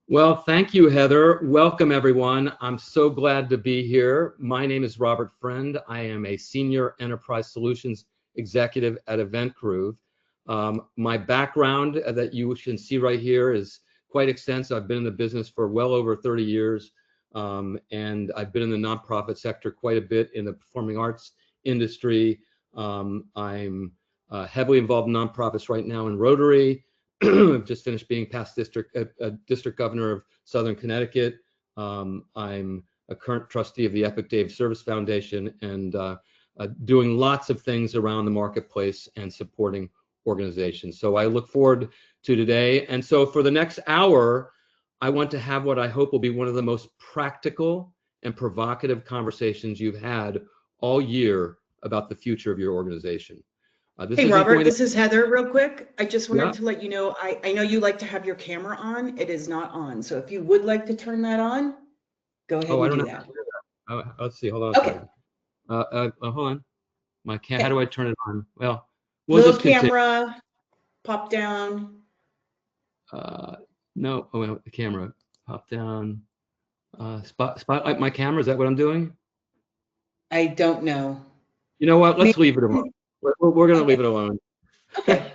Well, thank you, Heather. Welcome, everyone. I'm so glad to be here. My name is Robert Friend. I am a Senior Enterprise Solutions Executive at Event Groove. My background that you can see right here is quite extensive. I've been in the business for well over 30 years, and I've been in the nonprofit sector quite a bit in the performing arts industry. I'm heavily involved in nonprofits right now in Rotary. I've just finished being past district governor of Southern Connecticut. I'm a current trustee of the Epic Dave Service Foundation and doing lots of things around the marketplace and supporting organizations. So I look forward to today. And so for the next hour, I want to have what I hope will be one of the most practical and provocative conversations you've had all year about the future of your organization. Hey, Robert, this is Heather real quick. I just wanted Yeah. to let you know, I know you like to have your camera on. It is not on. So if you would like to turn that on, go ahead and do that. Oh, let's see. Hold on a Okay. second. Hold on. How do I turn it on? Well, we'll Little just continue. camera, pop down. No, oh, wait, the camera. Pop down. Spotlight my camera. Is that what I'm doing? I don't know. You know what? Let's leave it alone. We're going to leave it alone. Okay.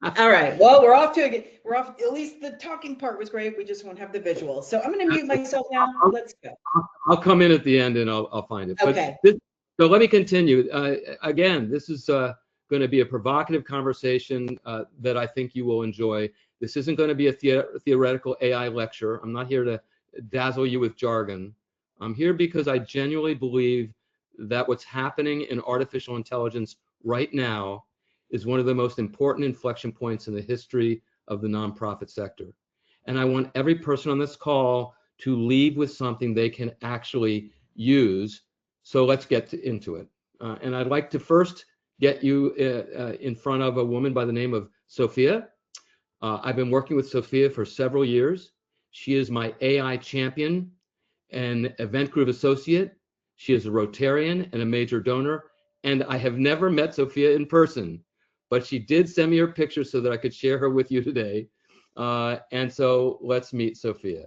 All right. Well, we're off. At least the talking part was great. We just won't have the visual. So I'm going to mute myself now. Let's go. I'll come in at the end and I'll find it. Okay. So let me continue. Again, this is going to be a provocative conversation that I think you will enjoy. This isn't going to be a theoretical AI lecture. I'm not here to dazzle you with jargon. I'm here because I genuinely believe that what's happening in artificial intelligence right now is one of the most important inflection points in the history of the nonprofit sector. And I want every person on this call to leave with something they can actually use. So let's get into it. And I'd like to first get you in front of a woman by the name of Sophia. I've been working with Sophia for several years. She is my AI champion and Event Groove associate. She is a Rotarian and a major donor. And I have never met Sophia in person, but she did send me her picture so that I could share her with you today. And so let's meet Sophia.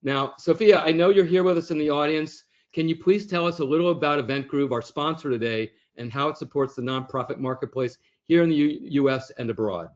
Now, Sophia, I know you're here with us in the audience. Can you please tell us a little about Event Groove, our sponsor today, and how it supports the nonprofit marketplace here in the US and abroad?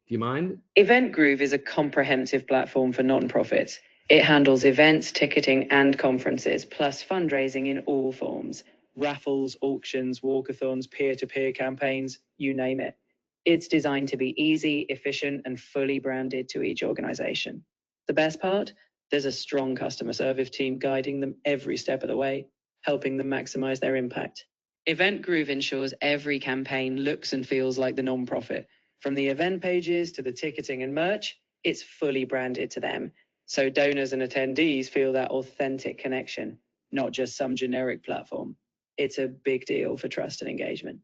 Do you mind? Event Groove is a comprehensive platform for nonprofits. It handles events, ticketing, and conferences, plus fundraising in all forms. Raffles, auctions, walkathons, peer-to-peer campaigns, you name it. It's designed to be easy, efficient, and fully branded to each organization. The best part? There's a strong customer service team guiding them every step of the way, helping them maximize their impact. Event Groove ensures every campaign looks and feels like the nonprofit. From the event pages to the ticketing and merch, it's fully branded to them. So donors and attendees feel that authentic connection, not just some generic platform. It's a big deal for trust and engagement.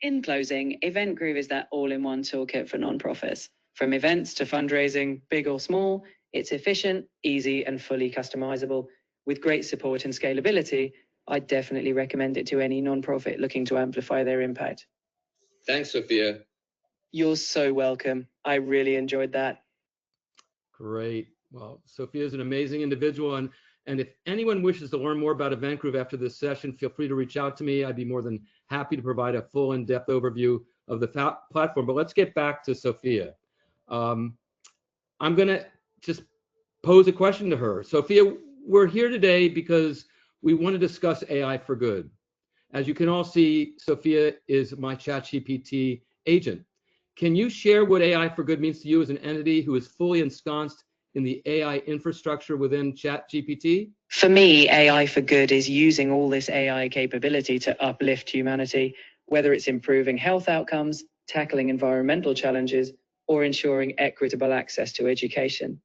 In closing, Event Groove is that all-in-one toolkit for nonprofits. From events to fundraising, big or small, it's efficient, easy, and fully customizable. With great support and scalability, I definitely recommend it to any nonprofit looking to amplify their impact. Thanks, Sophia. You're so welcome. I really enjoyed that. Great. Well, Sophia is an amazing individual. And if anyone wishes to learn more about Event Groove after this session, feel free to reach out to me. I'd be more than happy to provide a full in-depth overview of the platform. But let's get back to Sophia. I'm going to just pose a question to her. Sophia, we're here today because we want to discuss AI for good. As you can all see, Sophia is my ChatGPT agent. Can you share what AI for good means to you as an entity who is fully ensconced in the AI infrastructure within ChatGPT? For me, AI for good is using all this AI capability to uplift humanity, whether it's improving health outcomes, tackling environmental challenges, or ensuring equitable access to education.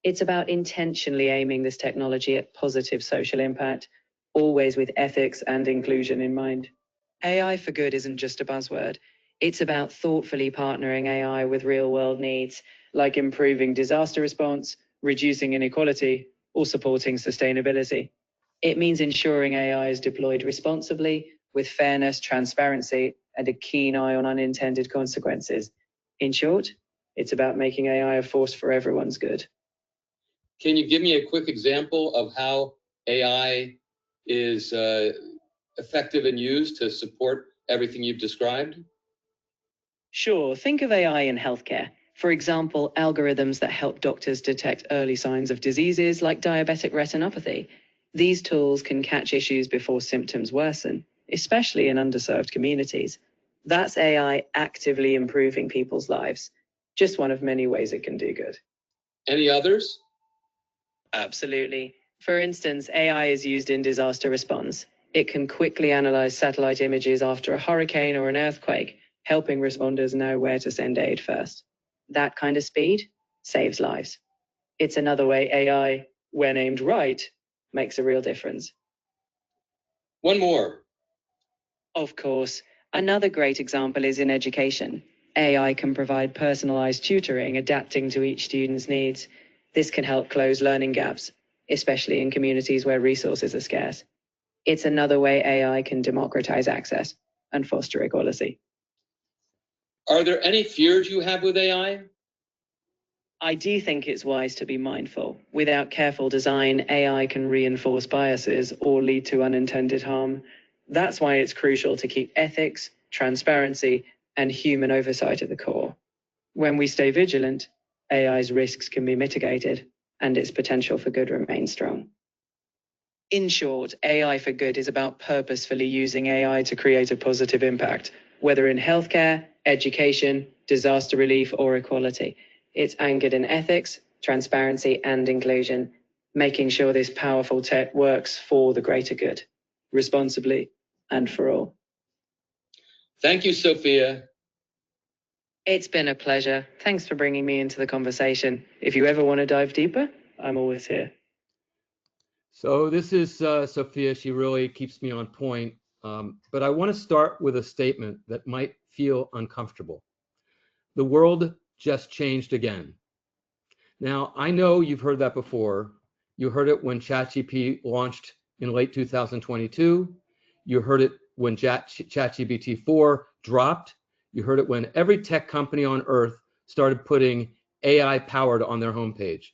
It's about intentionally aiming this technology at positive social impact, always with ethics and inclusion in mind. AI for good isn't just a buzzword. It's about thoughtfully partnering AI with real-world needs, like improving disaster response, reducing inequality, or supporting sustainability. It means ensuring AI is deployed responsibly, with fairness, transparency, and a keen eye on unintended consequences. In short, it's about making AI a force for everyone's good. Can you give me a quick example of how AI is effective and used to support everything you've described? Sure, think of AI in healthcare. For example, algorithms that help doctors detect early signs of diseases like diabetic retinopathy. These tools can catch issues before symptoms worsen, especially in underserved communities. That's AI actively improving people's lives. Just one of many ways it can do good. Any others? Absolutely. For instance, AI is used in disaster response. It can quickly analyze satellite images after a hurricane or an earthquake, helping responders know where to send aid first. That kind of speed saves lives. It's another way AI, when aimed right, makes a real difference. One more. Of course, another great example is in education. AI can provide personalized tutoring adapting to each student's needs. This can help close learning gaps, especially in communities where resources are scarce. It's another way AI can democratize access and foster equality. Are there any fears you have with AI? I do think it's wise to be mindful. Without careful design, AI can reinforce biases or lead to unintended harm. That's why it's crucial to keep ethics, transparency, and human oversight at the core. When we stay vigilant, AI's risks can be mitigated and its potential for good remains strong. In short, AI for Good is about purposefully using AI to create a positive impact, whether in healthcare, education, disaster relief, or equality. It's anchored in ethics, transparency, and inclusion, making sure this powerful tech works for the greater good, responsibly and for all. Thank you, Sophia. It's been a pleasure. Thanks for bringing me into the conversation. If you ever want to dive deeper, I'm always here. So this is Sophia. She really keeps me on point. But I want to start with a statement that might feel uncomfortable. The world just changed again. Now, I know you've heard that before. You heard it when ChatGPT launched in late 2022. You heard it when ChatGPT 4 dropped. You heard it when every tech company on earth started putting AI powered on their homepage.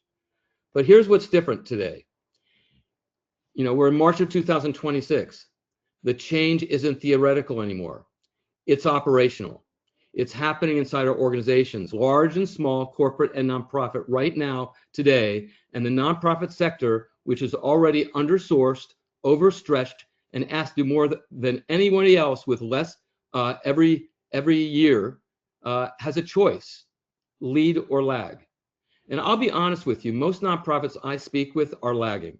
But here's what's different today. You know, we're in March of 2026. The change isn't theoretical anymore. It's operational. It's happening inside our organizations, large and small, corporate and nonprofit right now, today. And the nonprofit sector, which is already undersourced, overstretched, and asked to do more than anybody else with less every year, has a choice, lead or lag. And I'll be honest with you, most nonprofits I speak with are lagging.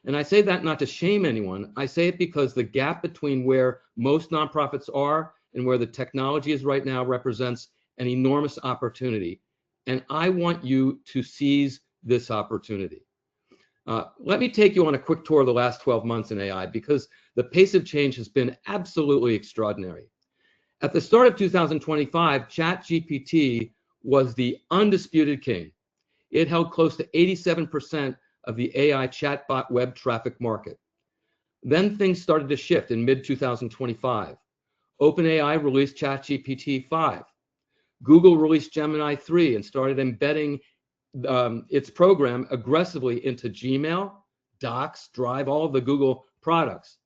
And I say that not to shame anyone. I say it because the gap between where most nonprofits are and where the technology is right now represents an enormous opportunity. And I want you to seize this opportunity. Let me take you on a quick tour of the last 12 months in AI because the pace of change has been absolutely extraordinary. At the start of 2025, ChatGPT was the undisputed king. It held close to 87% of the AI chatbot web traffic market. Then things started to shift in mid-2025. OpenAI released ChatGPT 5. Google released Gemini 3 and started embedding its program aggressively into Gmail, Docs, Drive, all of the Google products.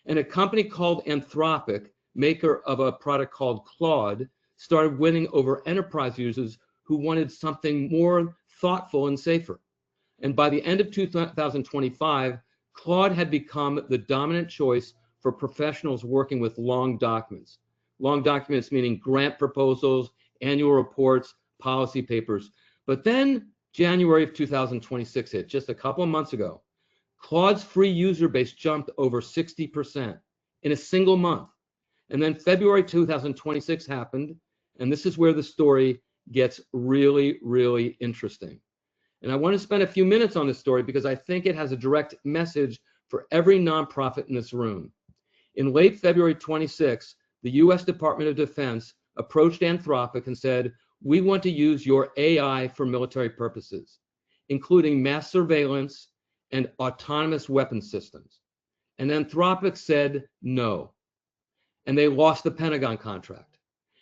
And a company called Anthropic, maker of a product called Claude, started winning over enterprise users who wanted something more thoughtful and safer. And by the end of 2025, Claude had become the dominant choice for professionals working with long documents. Long documents meaning grant proposals, annual reports, policy papers. But then January of 2026 hit, just a couple of months ago. Claude's free user base jumped over 60% in a single month. And then February 2026 happened, and this is where the story gets really, really interesting. And I want to spend a few minutes on this story because I think it has a direct message for every nonprofit in this room. In late February 26, the US Department of Defense approached Anthropic and said, we want to use your AI for military purposes, including mass surveillance and autonomous weapons systems. And Anthropic said no. And they lost the Pentagon contract.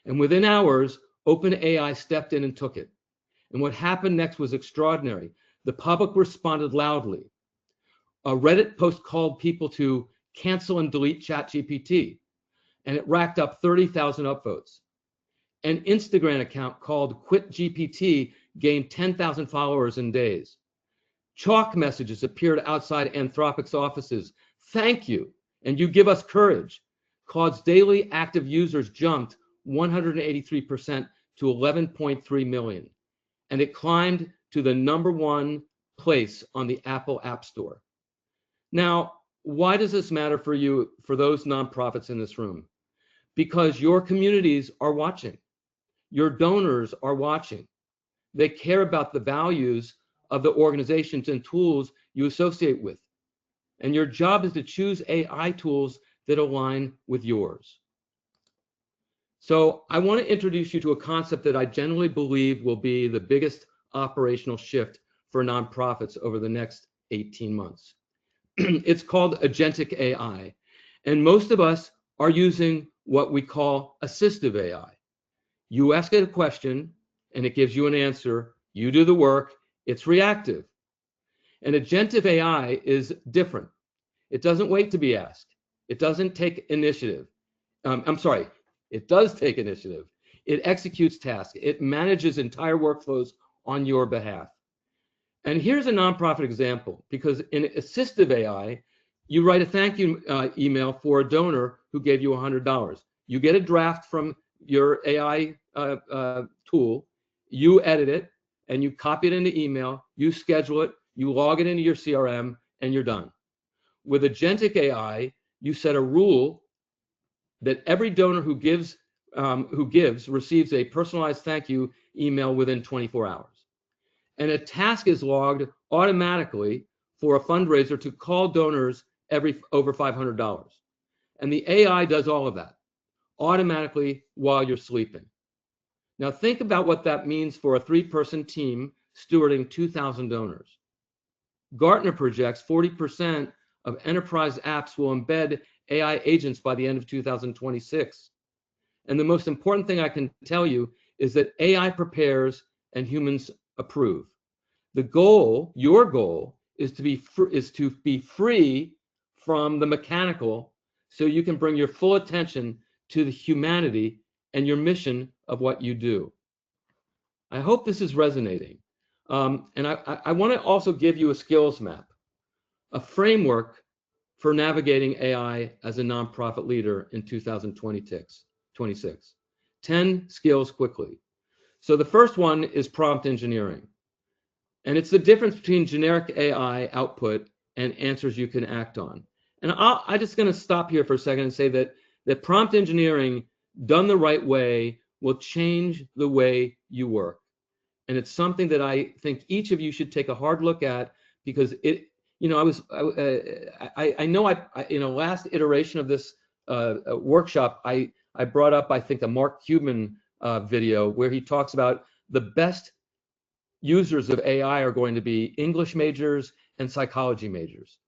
And within hours, OpenAI stepped in and took it. And what happened next was extraordinary. The public responded loudly. A Reddit post called people to cancel and delete ChatGPT, and it racked up 30,000 upvotes. An Instagram account called Quit GPT gained 10,000 followers in days. Chalk messages appeared outside Anthropic's offices. Thank you, and you give us courage. Claude's daily active users jumped 183% to 11.3 million, and it climbed to the #1 place on the Apple App Store. Now, why does this matter for you, for those nonprofits in this room? Because your communities are watching. Your donors are watching. They care about the values of the organizations and tools you associate with. And your job is to choose AI tools that align with yours. So I want to introduce you to a concept that I generally believe will be the biggest operational shift for nonprofits over the next 18 months. It's called agentic AI. And most of us are using what we call assistive AI. You ask it a question and it gives you an answer. You do the work. It's reactive. And agentic AI is different. It doesn't wait to be asked. It doesn't take initiative. It does take initiative. It executes tasks. It manages entire workflows on your behalf. And here's a nonprofit example, because in assistive AI, you write a thank you email for a donor who gave you $100. You get a draft from your AI tool, you edit it, and you copy it into email, you schedule it, you log it into your CRM, and you're done. With agentic AI, you set a rule that every donor who gives receives a personalized thank you email within 24 hours. And a task is logged automatically for a fundraiser to call donors over $500. And the AI does all of that automatically while you're sleeping. Now think about what that means for a 3-person team stewarding 2,000 donors. Gartner projects 40% of enterprise apps will embed AI agents by the end of 2026. And the most important thing I can tell you is that AI prepares and humans approve. The goal, your goal, is to be free from the mechanical, so you can bring your full attention to the humanity and your mission of what you do. I hope this is resonating. And I want to also give you a skills map, a framework for navigating AI as a nonprofit leader in 2026. 10 skills quickly. So the first one is prompt engineering. And it's the difference between generic AI output and answers you can act on. And I'm just going to stop here for a second and say that prompt engineering done the right way will change the way you work. And it's something that I think each of you should take a hard look at, because it, you know, I know in a last iteration of this workshop, I brought up, I think, a Mark Cuban video where he talks about the best users of AI are going to be English majors and psychology majors.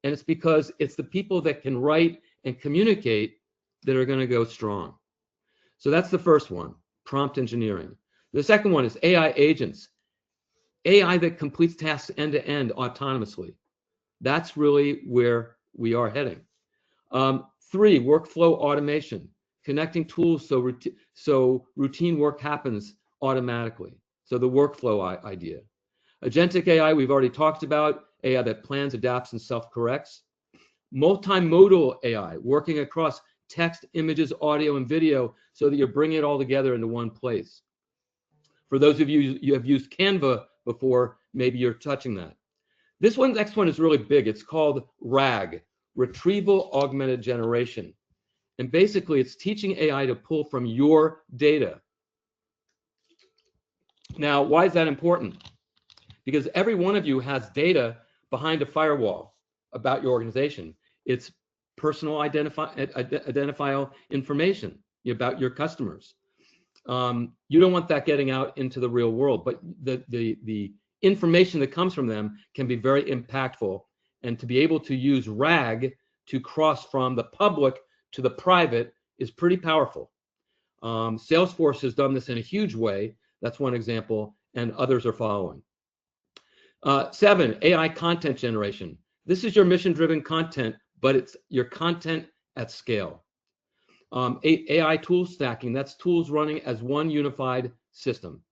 And it's because it's the people that can write and communicate that are going to go strong. So that's the first one, prompt engineering. The second one is AI agents, AI that completes tasks end-to-end autonomously. That's really where we are heading. 3, workflow automation, connecting tools so routine work happens automatically. So the workflow idea. Agentic AI, we've already talked about, AI that plans, adapts, and self-corrects. Multimodal AI, working across text, images, audio, and video so that you're bringing it all together into one place. For those of you who have used Canva before, maybe you're touching that. This next one is really big. It's called RAG, Retrieval Augmented Generation. And basically, it's teaching AI to pull from your data. Now, why is that important? Because every one of you has data behind a firewall about your organization. It's personal identifiable information about your customers. You don't want that getting out into the real world, but the information that comes from them can be very impactful. And to be able to use RAG to cross from the public to the private is pretty powerful. Salesforce has done this in a huge way. That's one example, and others are following. 7, AI content generation. This is your mission-driven content, but it's your content at scale. 8, AI tool stacking. That's tools running as one unified system.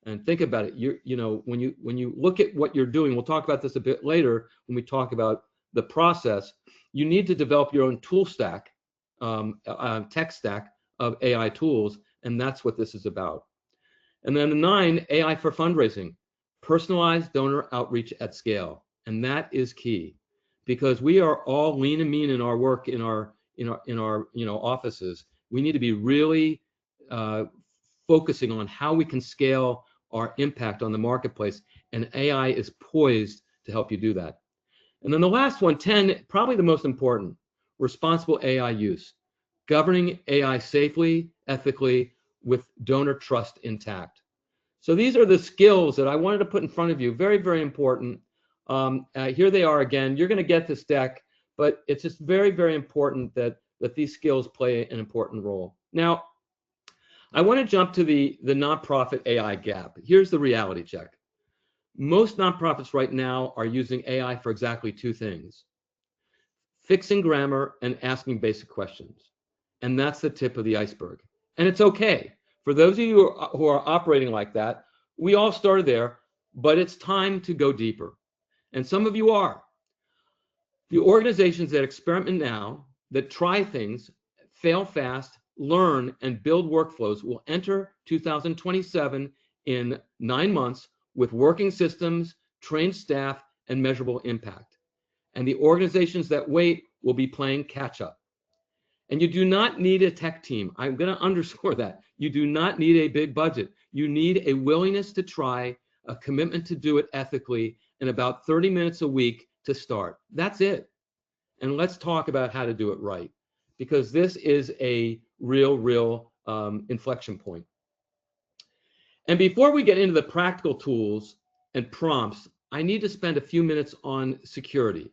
And think about it. You know, when you look at what you're doing, we'll talk about this a bit later when we talk about the process. You need to develop your own tool stack, tech stack of AI tools, and that's what this is about. And then the 9, AI for fundraising, personalized donor outreach at scale, and that is key, because we are all lean and mean in our work in our offices. We need to be really focusing on how we can scale our impact on the marketplace, and AI is poised to help you do that. And then the last one, 10, probably the most important, responsible AI use, governing AI safely, ethically, with donor trust intact. So these are the skills that I wanted to put in front of you. Very, very important. Here they are again. You're going to get this deck, but it's just very, very important that these skills play an important role. Now, I want to jump to the nonprofit AI gap. Here's the reality check. Most nonprofits right now are using AI for exactly 2 things: fixing grammar and asking basic questions. And that's the tip of the iceberg. And it's okay. For those of you who are operating like that, we all started there, but it's time to go deeper. And some of you are. The organizations that experiment now, that try things, fail fast, learn, and build workflows will enter 2027 in 9 months with working systems, trained staff, and measurable impact. And the organizations that wait will be playing catch up. And you do not need a tech team. I'm going to underscore that. You do not need a big budget. You need a willingness to try, a commitment to do it ethically, and about 30 minutes a week to start. That's it. And let's talk about how to do it right, because this is a real inflection point. And before we get into the practical tools and prompts, I need to spend a few minutes on security,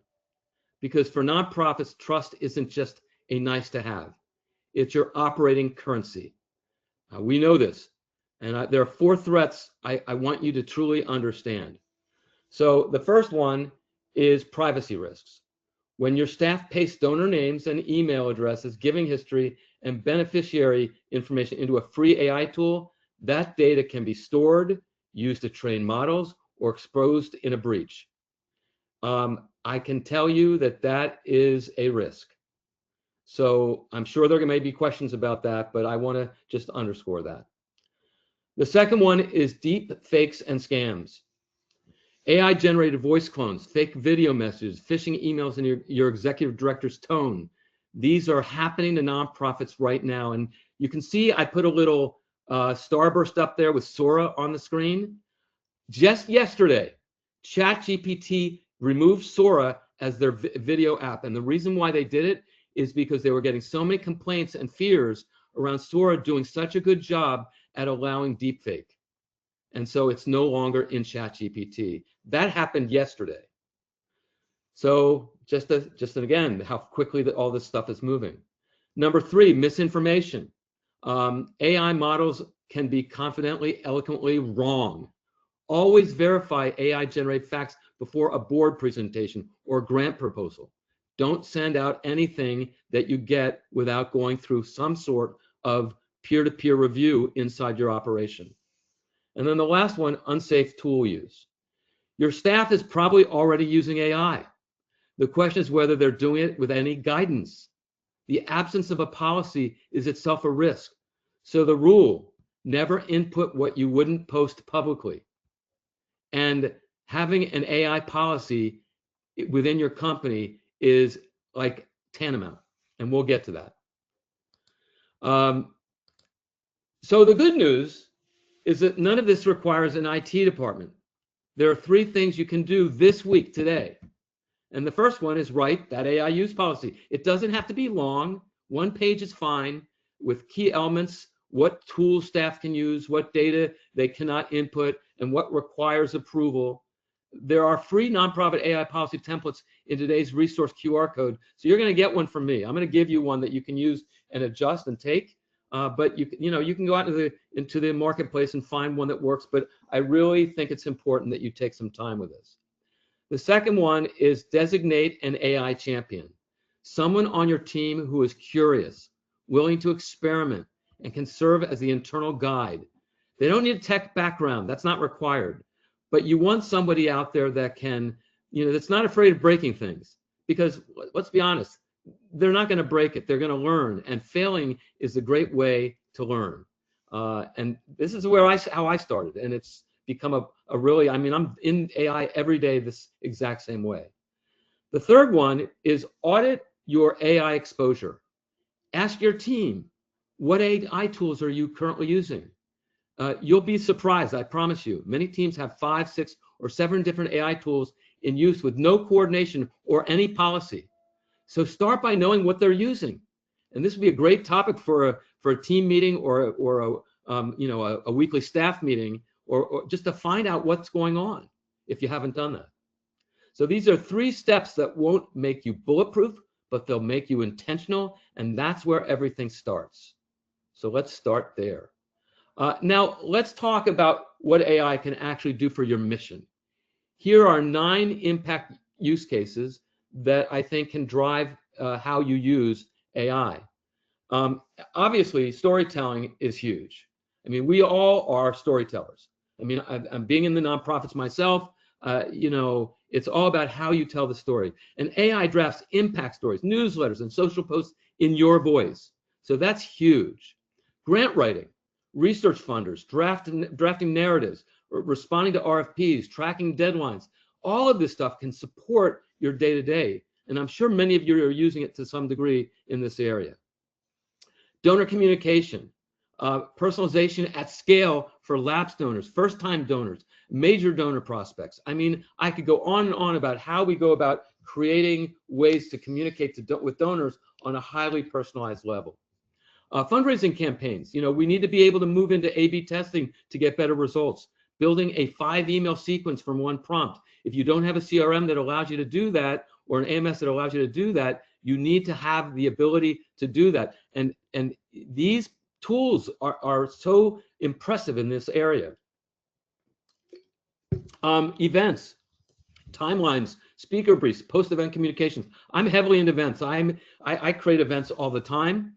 because for nonprofits, trust isn't just a nice to have. It's your operating currency. We know this. And there are 4 threats I want you to truly understand. So the first one is privacy risks. When your staff pastes donor names and email addresses, giving history, and beneficiary information into a free AI tool, that data can be stored, used to train models, or exposed in a breach. I can tell you that is a risk. So I'm sure there may be questions about that, but I want to just underscore that. The second one is deep fakes and scams. AI-generated voice clones, fake video messages, phishing emails in your executive director's tone. These are happening to nonprofits right now. And you can see I put a little starburst up there with Sora on the screen. Just yesterday, ChatGPT removed Sora as their video app. And the reason why they did it is because they were getting so many complaints and fears around Sora doing such a good job at allowing deepfake. And so it's no longer in ChatGPT. That happened yesterday. So just again, how quickly all this stuff is moving. Number 3, misinformation. AI models can be confidently, eloquently wrong. Always verify AI-generated facts before a board presentation or grant proposal. Don't send out anything that you get without going through some sort of peer-to-peer review inside your operation. And then the last one, unsafe tool use. Your staff is probably already using AI. The question is whether they're doing it with any guidance. The absence of a policy is itself a risk. So the rule, never input what you wouldn't post publicly. And having an AI policy within your company is like tantamount, and we'll get to that. So the good news is that none of this requires an IT department. There are 3 things you can do this week, today. And the first one is write that AI use policy. It doesn't have to be long. 1 page is fine, with key elements, what tools staff can use, what data they cannot input, and what requires approval. There are free nonprofit AI policy templates in today's resource QR code. So you're going to get one from me. I'm going to give you one that you can use and adjust and take. But you can go out into the marketplace and find one that works. But I really think it's important that you take some time with this. The second one is designate an AI champion, someone on your team who is curious, willing to experiment, and can serve as the internal guide. They don't need a tech background, that's not required, but you want somebody out there that can, that's not afraid of breaking things, because let's be honest, they're not going to break it, they're going to learn, and failing is a great way to learn. And this is how I started, and it's become a really, I'm in AI every day this exact same way. The third one is audit your AI exposure. Ask your team, what AI tools are you currently using? You'll be surprised, I promise you. Many teams have 5, 6, or 7 different AI tools in use with no coordination or any policy. So start by knowing what they're using. And this would be a great topic for a team meeting or a weekly staff meeting, or just to find out what's going on if you haven't done that. So these are 3 steps that won't make you bulletproof, but they'll make you intentional, and that's where everything starts. So let's start there. Now let's talk about what AI can actually do for your mission. Here are 9 impact use cases that I think can drive how you use AI. Obviously, storytelling is huge. We all are storytellers. I'm being in the nonprofits myself. It's all about how you tell the story. And AI drafts impact stories, newsletters, and social posts in your voice. So that's huge. Grant writing, research funders, drafting narratives, responding to RFPs, tracking deadlines. All of this stuff can support your day-to-day. And I'm sure many of you are using it to some degree in this area. Donor communication, personalization at scale for lapse donors, first-time donors, major donor prospects. I could go on and on about how we go about creating ways to communicate with donors on a highly personalized level. Fundraising campaigns, we need to be able to move into A/B testing to get better results. Building a 5 email sequence from one prompt. If you don't have a CRM that allows you to do that, or an AMS that allows you to do that, you need to have the ability to do that. And these tools are so impressive in this area. Events, timelines, speaker briefs, post-event communications. I'm heavily into events. I create events all the time.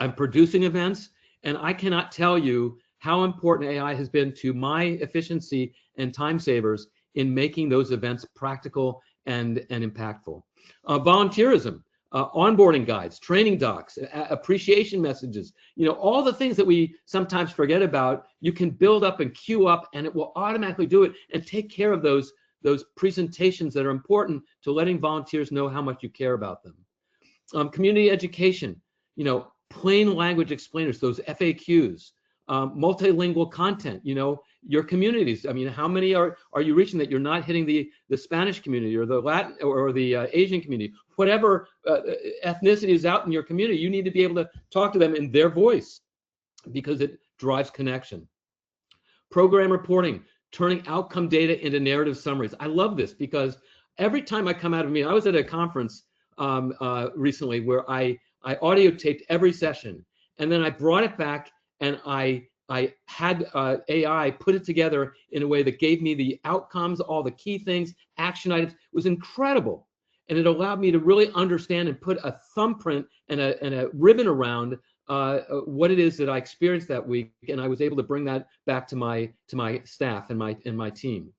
I'm producing events, and I cannot tell you how important AI has been to my efficiency and time savers in making those events practical and impactful. Volunteerism, onboarding guides, training docs, appreciation messages, all the things that we sometimes forget about, you can build up and queue up, and it will automatically do it and take care of those presentations that are important to letting volunteers know how much you care about them. Community education, plain language explainers, those FAQs, multilingual content, your communities. How many are you reaching that you're not hitting the Spanish community or the Latin or the Asian community, whatever ethnicity is out in your community? You need to be able to talk to them in their voice because it drives connection. Program reporting, turning outcome data into narrative summaries. I love this because every time I come out of a meeting, I was at a conference recently where I audio taped every session, and then I brought it back and I had AI put it together in a way that gave me the outcomes, all the key things, action items. It was incredible, and it allowed me to really understand and put a thumbprint and a ribbon around what it is that I experienced that week, and I was able to bring that back to my staff and my team.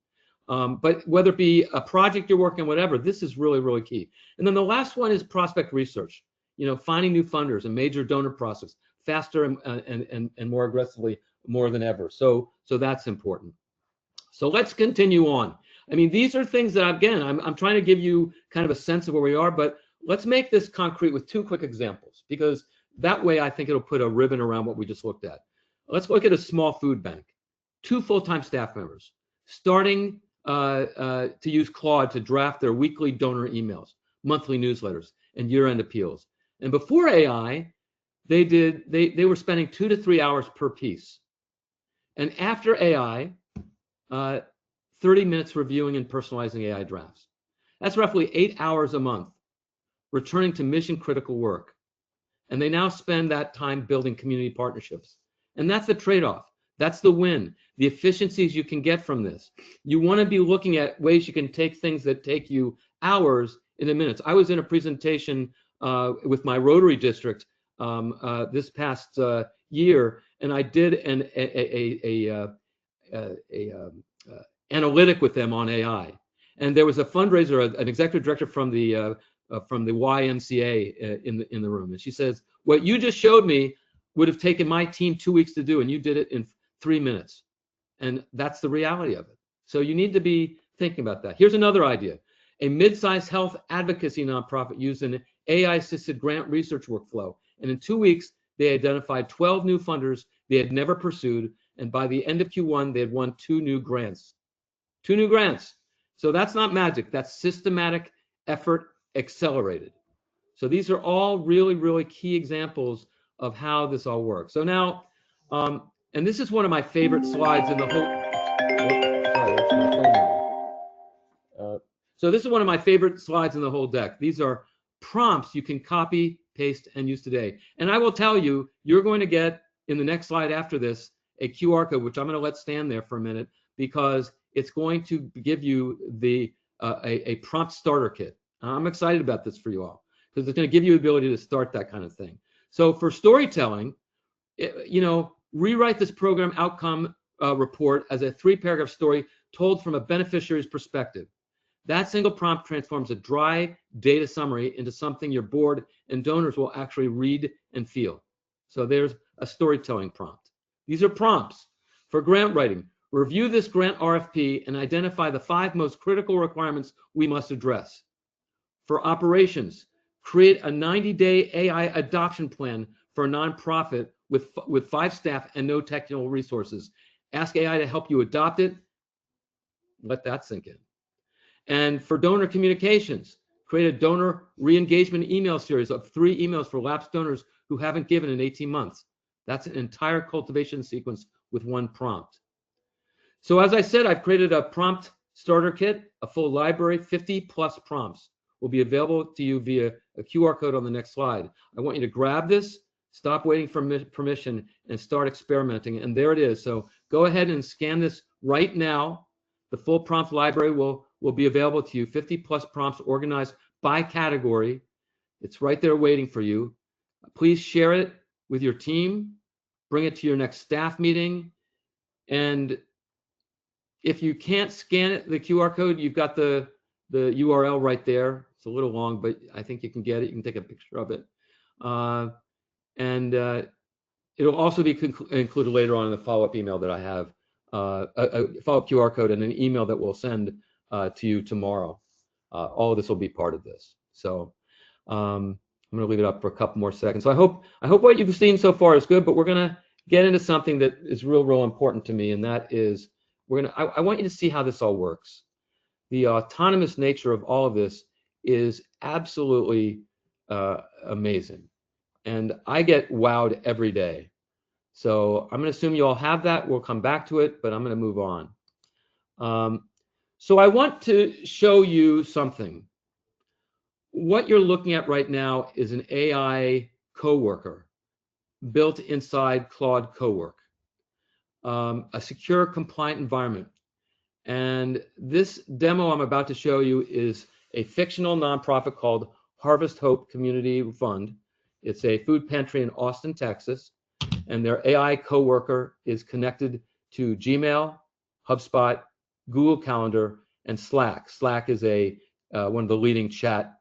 But whether it be a project you're working on, whatever, this is really, really key. And then the last one is prospect research. Finding new funders and major donor process faster and more aggressively, more than ever. So that's important. So let's continue on. These are things that, again, I'm trying to give you kind of a sense of where we are, but let's make this concrete with 2 quick examples, because that way I think it'll put a ribbon around what we just looked at. Let's look at a small food bank. 2 full-time staff members starting to use Claude to draft their weekly donor emails, monthly newsletters, and year-end appeals. And before AI, they were spending 2 to 3 hours per piece. And after AI, 30 minutes reviewing and personalizing AI drafts. That's roughly 8 hours a month, returning to mission-critical work. And they now spend that time building community partnerships. And that's the trade-off. That's the win. The efficiencies you can get from this. You want to be looking at ways you can take things that take you hours into minutes. I was in a presentation with my Rotary district this past year, and I did an analytic with them on AI. And there was a fundraiser, an executive director from the YMCA in the room, and she says, "What you just showed me would have taken my team 2 weeks to do, and you did it in 3 minutes." And that's the reality of it. So you need to be thinking about that. Here's another idea. A mid-sized health advocacy nonprofit used an AI-assisted grant research workflow. And in 2 weeks, they identified 12 new funders they had never pursued. And by the end of Q1, they had won 2 new grants. 2 new grants. So that's not magic. That's systematic effort accelerated. So these are all really, really key examples of how this all works. So now, and this is one of my favorite slides in the whole. So this is one of my favorite slides in the whole deck. These are prompts you can copy, paste, and use today. And I will tell you, you're going to get in the next slide after this a QR code, which I'm going to let stand there for a minute, because it's going to give you the a prompt starter kit. I'm excited about this for you all, because it's going to give you the ability to start that kind of thing. So for storytelling, rewrite this program outcome report as a 3-paragraph story told from a beneficiary's perspective. That single prompt transforms a dry data summary into something your board and donors will actually read and feel. So there's a storytelling prompt. These are prompts. For grant writing, review this grant RFP and identify the 5 most critical requirements we must address. For operations, create a 90-day AI adoption plan for a nonprofit with 5 staff and no technical resources. Ask AI to help you adopt it. Let that sink in. And for donor communications, create a donor re-engagement email series of 3 emails for lapsed donors who haven't given in 18 months. That's an entire cultivation sequence with 1 prompt. So as I said, I've created a prompt starter kit, a full library, 50+ prompts will be available to you via a QR code on the next slide. I want you to grab this, stop waiting for permission, and start experimenting. And there it is. So go ahead and scan this right now. The full prompt library will be available to you, 50+ prompts organized by category. It's right there waiting for you. Please share it with your team. Bring it to your next staff meeting. And if you can't scan it, the QR code, you've got the URL right there. It's a little long, but I think you can get it. You can take a picture of it. It'll also be included later on in the follow-up email that I have, a follow-up QR code and an email that we'll send to you tomorrow. All of this will be part of this. So I'm going to leave it up for a couple more seconds. So I hope what you've seen so far is good, but we're going to get into something that is real important to me, and that is I want you to see how this all works. The autonomous nature of all of this is absolutely amazing, and I get wowed every day. So I'm going to assume you all have that. We'll come back to it, but I'm going to move on. So I want to show you something. What you're looking at right now is an AI coworker built inside Claude Cowork, a secure, compliant environment. And this demo I'm about to show you is a fictional nonprofit called Harvest Hope Community Fund. It's a food pantry in Austin, Texas, and their AI coworker is connected to Gmail, HubSpot, Google Calendar, and Slack. Slack is one of the leading chat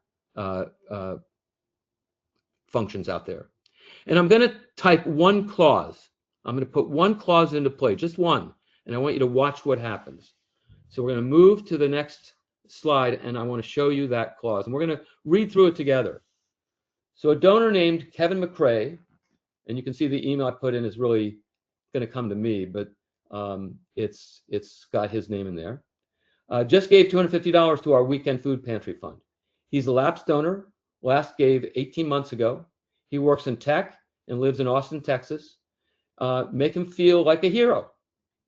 functions out there. And I'm going to type 1 clause. I'm going to put 1 clause into play, just 1, and I want you to watch what happens. So we're going to move to the next slide, and I want to show you that clause, and we're going to read through it together. So a donor named Kevin McCrae, and you can see the email I put in is really going to come to me, but it's got his name in there. Just gave $250 to our weekend food pantry fund. He's a lapsed donor, last gave 18 months ago. He works in tech and lives in Austin, Texas. Make him feel like a hero.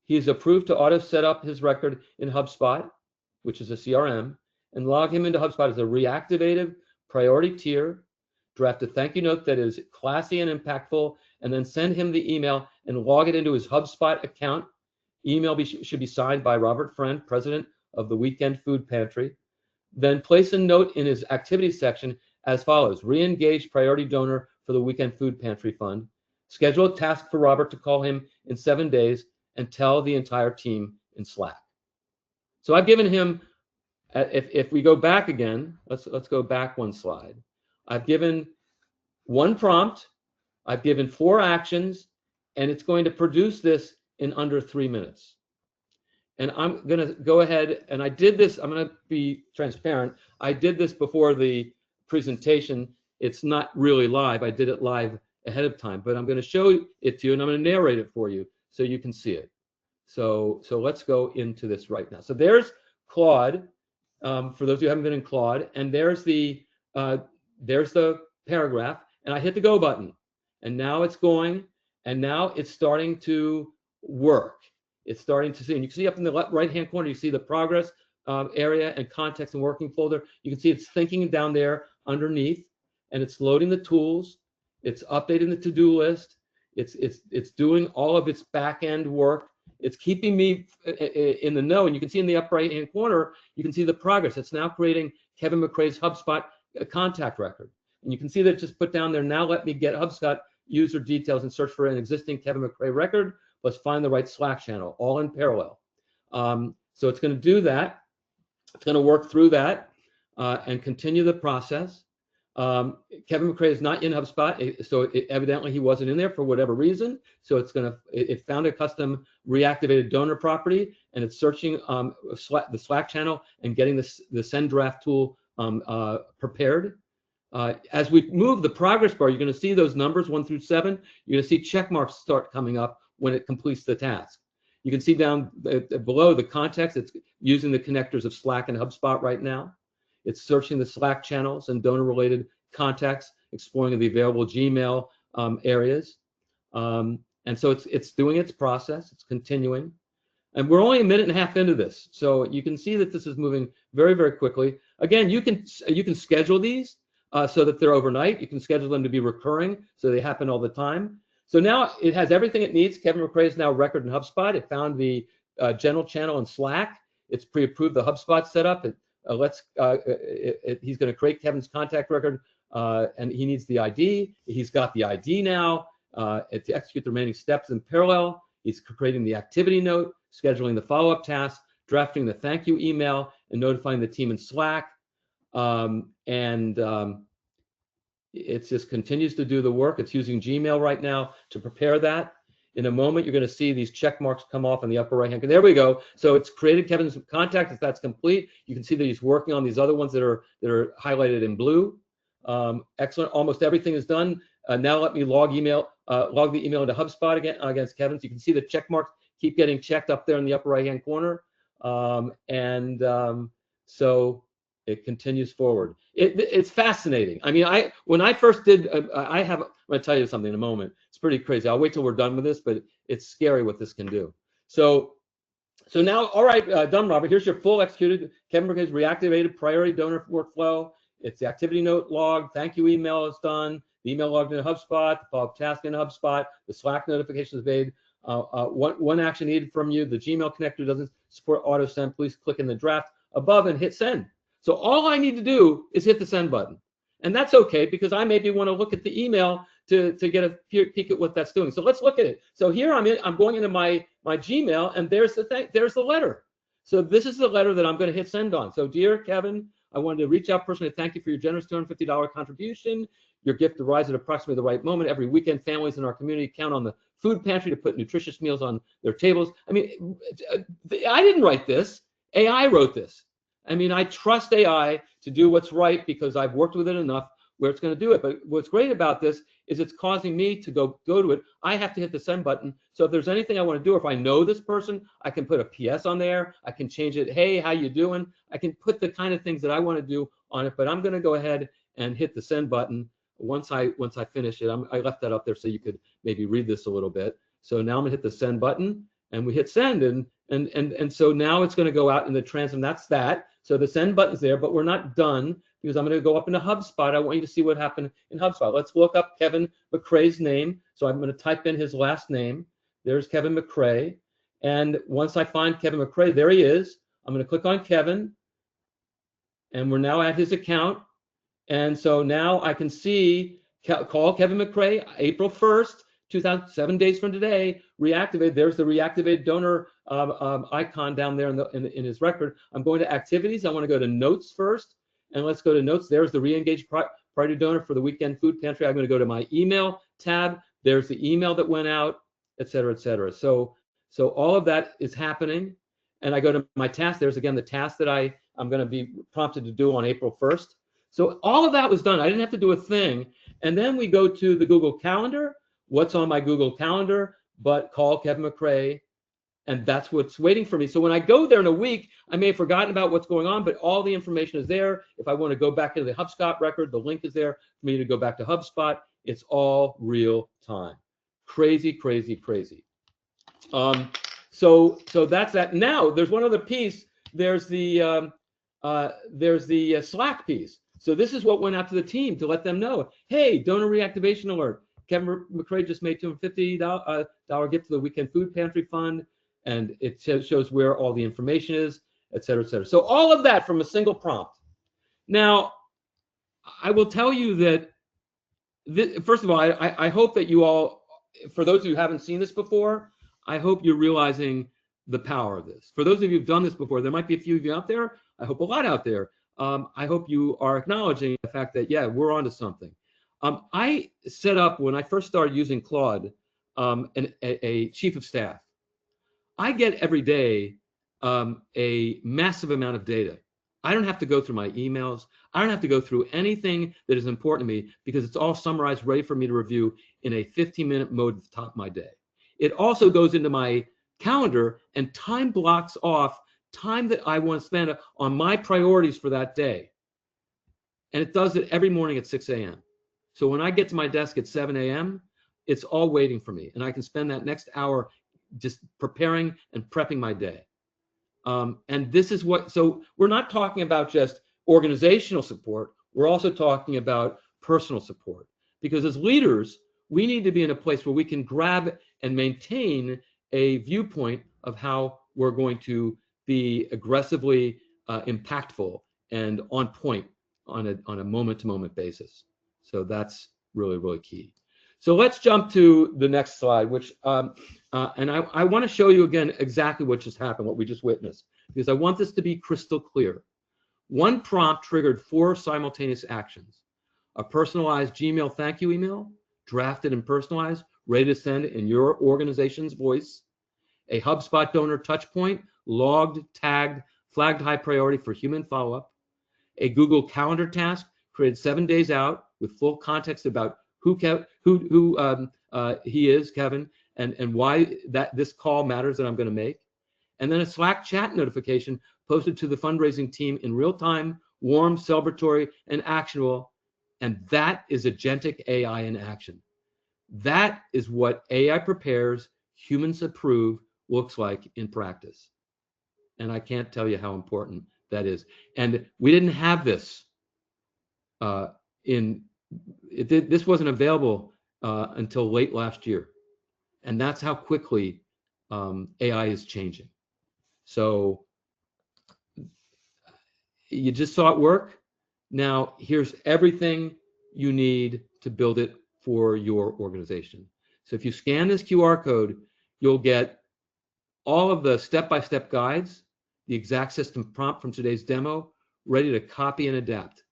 He's approved to auto set up his record in HubSpot, which is a CRM, and log him into HubSpot as a reactivated priority tier. draft a thank you note that is classy and impactful, and then send him the email and log it into his HubSpot account. Email should be signed by Robert Friend, president of the Weekend Food Pantry. Then place a note in his activities section as follows: re-engage priority donor for the Weekend Food Pantry Fund. Schedule a task for Robert to call him in 7 days and tell the entire team in Slack. So I've given him, if we go back again, let's go back one slide. I've given one prompt, I've given 4 actions, and it's going to produce this in under 3 minutes. And I'm going to go ahead, and I did this, I'm going to be transparent. I did this before the presentation. It's not really live. I did it live ahead of time, but I'm going to show it to you, and I'm going to narrate it for you so you can see it. So let's go into this right now. So there's Claude, for those who haven't been in Claude, and there's the paragraph, and I hit the go button, and now it's going, and now it's starting to work. It's starting to see, and you can see up in the right-hand corner, you see the progress area and context and working folder. You can see it's thinking down there underneath, and it's loading the tools. It's updating the to-do list. It's doing all of its back-end work. It's keeping me in the know, and you can see in the upper right-hand corner, you can see the progress. It's now creating Kevin McRae's HubSpot contact record. And you can see that it just put down there, now let me get HubSpot user details and search for an existing Kevin McRae record. Let's find the right Slack channel, all in parallel. So it's going to do that. It's going to work through that and continue the process. Kevin McRae is not in HubSpot, so evidently he wasn't in there for whatever reason. So it found a custom reactivated donor property, and it's searching the Slack channel and getting the send draft tool prepared. As we move the progress bar, you're going to see those numbers 1 through 7. You're going to see check marks start coming up when it completes the task. You can see down below the context, it's using the connectors of Slack and HubSpot right now. It's searching the Slack channels and donor-related contacts, exploring the available Gmail areas. And so it's doing its process, it's continuing. And we're only 1.5 minutes into this. So you can see that this is moving very, very quickly. Again, you can schedule these so that they're overnight. You can schedule them to be recurring so they happen all the time. So now it has everything it needs. Kevin McRae is now record in HubSpot. It found the general channel in Slack. It's pre-approved the HubSpot setup. He's going to create Kevin's contact record, and he needs the ID. He's got the ID now. To execute the remaining steps in parallel, he's creating the activity note, scheduling the follow-up task, drafting the thank you email, and notifying the team in Slack. It just continues to do the work. It's using Gmail right now to prepare that. In a moment, you're going to see these check marks come off on the upper right-hand. There we go. So it's created Kevin's contact. If that's complete, you can see that he's working on these other ones that are highlighted in blue. Excellent. Almost everything is done. Now let me log the email into HubSpot against Kevin's. You can see the check marks keep getting checked up there in the upper right-hand corner. So it continues forward. It's fascinating. I mean, when I first did, I'm going to tell you something in a moment. It's pretty crazy. I'll wait till we're done with this, but it's scary what this can do. So now, all right, done, Robert. Here's your full executed Kevin McRae's reactivated priority donor workflow. It's the activity note log. Thank you email is done. The email logged in HubSpot. The follow-up task in HubSpot. The Slack notification is made. One action needed from you. The Gmail connector doesn't support auto send. Please click in the draft above and hit send. So all I need to do is hit the send button. And that's okay, because I maybe want to look at the email to get a peek at what that's doing. So let's look at it. So here I'm going into my Gmail, and there's the letter. So this is the letter that I'm going to hit send on. So dear Kevin, I wanted to reach out personally to thank you for your generous $250 contribution. Your gift arrives at approximately the right moment. Every weekend, families in our community count on the food pantry to put nutritious meals on their tables. I mean, I didn't write this. AI wrote this. I mean, I trust AI to do what's right because I've worked with it enough where it's going to do it. But what's great about this is it's causing me to go to it. I have to hit the send button. So if there's anything I want to do, if I know this person, I can put a PS on there. I can change it. Hey, how you doing? I can put the kind of things that I want to do on it. But I'm going to go ahead and hit the send button once I finish it. I left that up there so you could maybe read this a little bit. So now I'm going to hit the send button, and we hit send, and so now it's going to go out in the transom. That's that. So the send button's there, but we're not done because I'm going to go up into HubSpot. I want you to see what happened in HubSpot. Let's look up Kevin McRae's name. So I'm going to type in his last name. There's Kevin McRae. And once I find Kevin McRae, there he is. I'm going to click on Kevin. And we're now at his account. And so now I can see, call Kevin McRae, April 1st, 7 days from today, reactivate. There's the reactivated donor icon down there in his record. I'm going to activities. I want to go to notes first. And let's go to notes. There's the re-engaged priority donor for the weekend food pantry. I'm going to go to my email tab. There's the email that went out, et cetera, et cetera. So all of that is happening. And I go to my task. There's, again, the task that I'm going to be prompted to do on April 1st. So all of that was done. I didn't have to do a thing. And then we go to the Google Calendar. What's on my Google Calendar? But call Kevin McRae. And that's what's waiting for me. So when I go there in a week, I may have forgotten about what's going on, but all the information is there. If I want to go back into the HubSpot record, the link is there for me to go back to HubSpot. It's all real time. Crazy, crazy, crazy. So that's that. Now there's one other piece. There's the Slack piece. So this is what went out to the team to let them know, hey, donor reactivation alert. Kevin McRae just made $250 gift to the Weekend Food Pantry Fund, and it shows where all the information is, et cetera, et cetera. So all of that from a single prompt. Now, I will tell you that, first of all, I hope that you all, for those of you who haven't seen this before, I hope you're realizing the power of this. For those of you who've done this before, there might be a few of you out there. I hope a lot out there. I hope you are acknowledging the fact that, yeah, we're onto something. I set up, when I first started using Claude, a chief of staff. I get every day a massive amount of data. I don't have to go through my emails. I don't have to go through anything that is important to me because it's all summarized, ready for me to review in a 15-minute mode at the top of my day. It also goes into my calendar and time blocks off time that I want to spend on my priorities for that day. And it does it every morning at 6 a.m. So when I get to my desk at 7 a.m., it's all waiting for me. And I can spend that next hour just preparing and prepping my day. And this is what, so we're not talking about just organizational support. We're also talking about personal support. Because as leaders, we need to be in a place where we can grab and maintain a viewpoint of how we're going to be aggressively impactful and on point on a moment-to-moment basis. So that's really, really key. So let's jump to the next slide, which, and I want to show you again exactly what just happened, what we just witnessed, because I want this to be crystal clear. One prompt triggered 4 simultaneous actions: a personalized Gmail thank you email, drafted and personalized, ready to send in your organization's voice, a HubSpot donor touch point, logged, tagged, flagged high priority for human follow-up, a Google Calendar task created 7 days out with full context about who he is, Kevin, and why this call matters that I'm going to make, and then a Slack chat notification posted to the fundraising team in real time, warm, celebratory, and actionable. And that is agentic AI in action. That is what AI prepares, humans approve, looks like in practice. And I can't tell you how important that is. And we didn't have this this wasn't available until late last year. And that's how quickly AI is changing. So you just saw it work. Now here's everything you need to build it for your organization. So if you scan this QR code, you'll get all of the step-by-step guides, the exact system prompt from today's demo, ready to copy and adapt.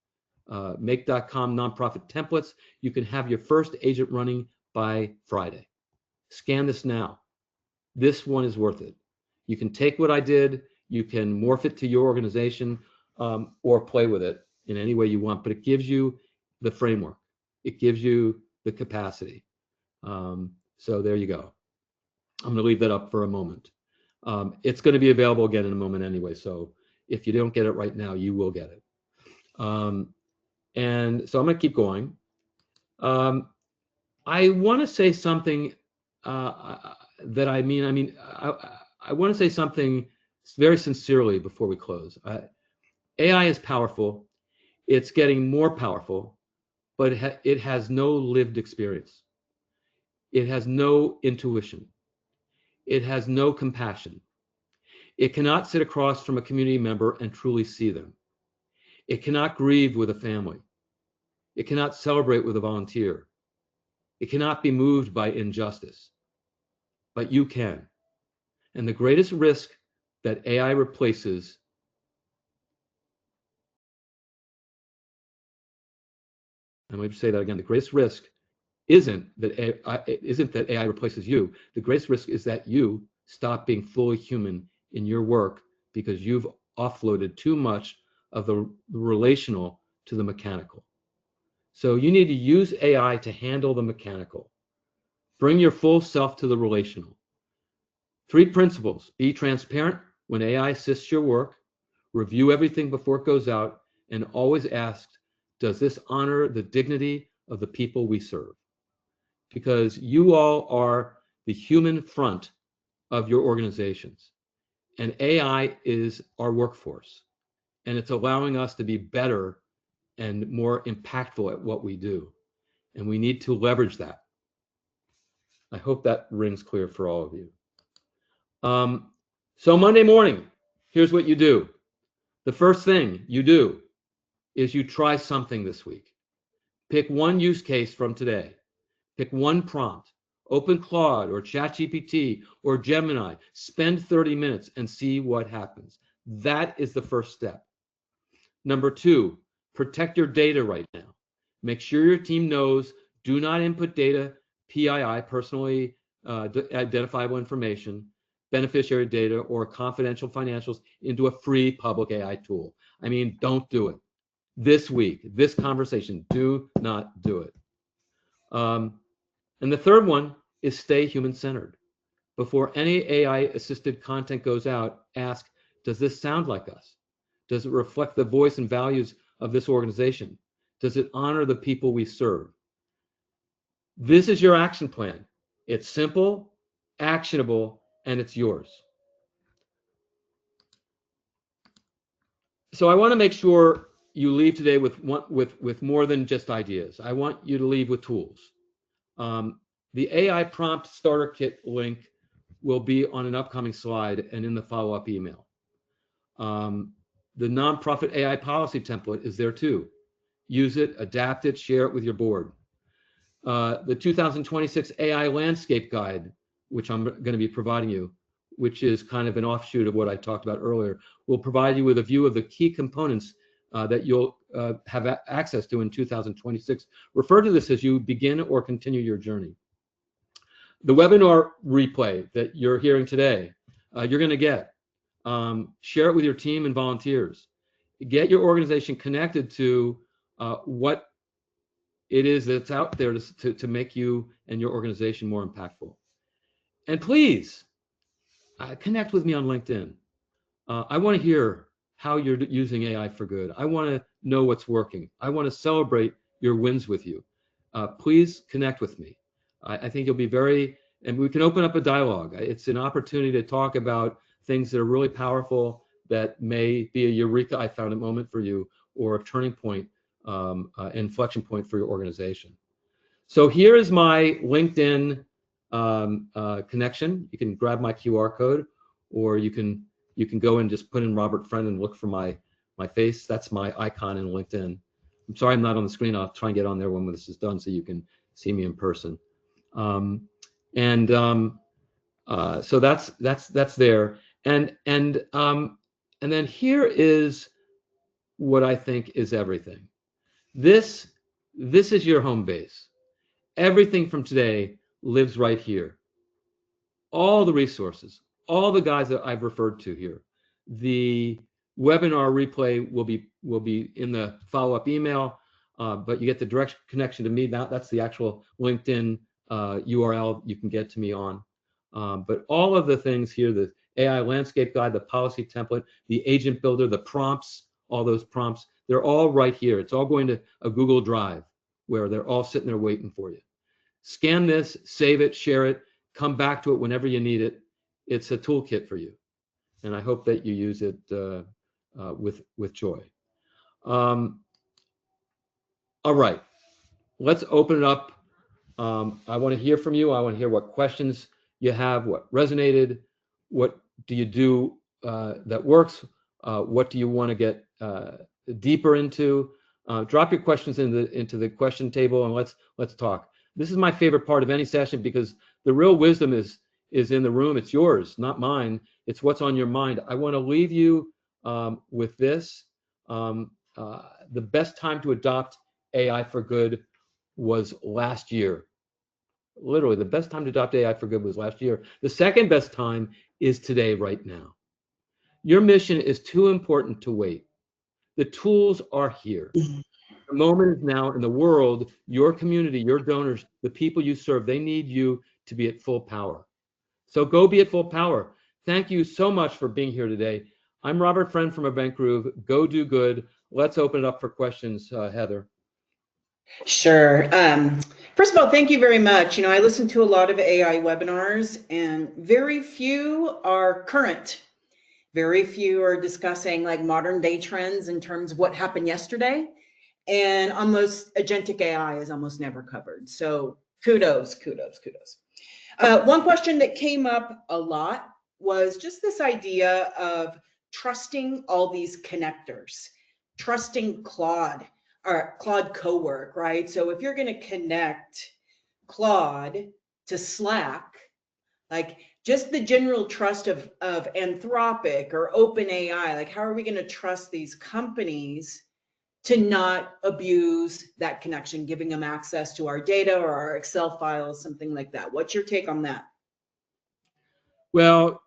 Make.com nonprofit templates. You can have your first agent running by Friday. Scan this now. This one is worth it. You can take what I did, you can morph it to your organization, or play with it in any way you want, but it gives you the framework. It gives you the capacity. So there you go. I'm going to leave that up for a moment. It's going to be available again in a moment anyway, so if you don't get it right now, you will get it. And so I'm going to keep going. I want to say something that I want to say something very sincerely before we close. AI is powerful. It's getting more powerful, but it has no lived experience. It has no intuition. It has no compassion. It cannot sit across from a community member and truly see them. It cannot grieve with a family. It cannot celebrate with a volunteer. It cannot be moved by injustice. But you can. And the greatest risk that AI replaces and let me say that again, the greatest risk isn't that AI replaces you. The greatest risk is that you stop being fully human in your work because you've offloaded too much of the relational to the mechanical. So you need to use AI to handle the mechanical. Bring your full self to the relational. 3 principles: be transparent when AI assists your work, review everything before it goes out, and always ask, does this honor the dignity of the people we serve? Because you all are the human front of your organizations. And AI is our workforce. And it's allowing us to be better and more impactful at what we do. And we need to leverage that. I hope that rings clear for all of you. So Monday morning, here's what you do. The first thing you do is you try something this week. Pick one use case from today. Pick one prompt. Open Claude or ChatGPT or Gemini. Spend 30 minutes and see what happens. That is the first step. Number 2, protect your data right now. Make sure your team knows, do not input data, PII, personally identifiable information, beneficiary data, or confidential financials into a free public AI tool. I mean, don't do it. This week, this conversation, do not do it. And the third one is stay human-centered. Before any AI-assisted content goes out, ask, does this sound like us? Does it reflect the voice and values of this organization? Does it honor the people we serve? This is your action plan. It's simple, actionable, and it's yours. So I want to make sure you leave today with more than just ideas. I want you to leave with tools. The AI prompt starter kit link will be on an upcoming slide and in the follow-up email. The nonprofit AI policy template is there too. Use it, adapt it, share it with your board. The 2026 AI landscape guide, which I'm going to be providing you, which is kind of an offshoot of what I talked about earlier, will provide you with a view of the key components that you'll have access to in 2026. Refer to this as you begin or continue your journey. The webinar replay that you're hearing today, you're going to get. Share it with your team and volunteers. Get your organization connected to what it is that's out there to make you and your organization more impactful. And please connect with me on LinkedIn. I want to hear how you're using AI for good. I want to know what's working. I want to celebrate your wins with you. Please connect with me. I think you'll be and we can open up a dialogue. It's an opportunity to talk about things that are really powerful that may be a eureka I found a moment for you or a turning point, inflection point for your organization. So here is my LinkedIn connection. You can grab my QR code, or you can go and just put in Robert Friend and look for my face. That's my icon in LinkedIn. I'm sorry I'm not on the screen. I'll try and get on there when this is done so you can see me in person. So that's there. And then here is what I think is everything. This is your home base. Everything from today lives right here. All the resources, all the guys that I've referred to here. The webinar replay will be in the follow-up email, but you get the direct connection to me. That's the actual LinkedIn URL you can get to me on. But all of the things here, the AI landscape guide, the policy template, the agent builder, the prompts, all those prompts, they're all right here. It's all going to a Google Drive where they're all sitting there waiting for you. Scan this, save it, share it, come back to it whenever you need it. It's a toolkit for you. And I hope that you use it with joy. All right, let's open it up. I want to hear from you. I want to hear what questions you have, what resonated, what do you do that works, what do you want to get deeper into. Drop your questions into the question table and let's talk. This is my favorite part of any session because the real wisdom is in the room. It's yours, not mine. It's what's on your mind. I want to leave you with this. The best time to adopt AI for good was last year. Literally, the best time to adopt AI for good was last year. The second best time is today, right now. Your mission is too important to wait. The tools are here. The moment is now in the world. Your community, your donors, the people you serve, they need you to be at full power. So go be at full power. Thank you so much for being here today. I'm Robert Friend from Event Groove. Go do good. Let's open it up for questions, Heather. Sure. First of all, thank you very much. I listen to a lot of AI webinars, and very few are current. Very few are discussing like modern day trends in terms of what happened yesterday. And almost agentic AI is almost never covered. So kudos. One question that came up a lot was just this idea of trusting all these connectors, trusting Claude or Claude Cowork, right? So if you're going to connect Claude to Slack, like just the general trust of Anthropic or OpenAI, like how are we going to trust these companies to not abuse that connection, giving them access to our data or our Excel files, something like that? What's your take on that? Well,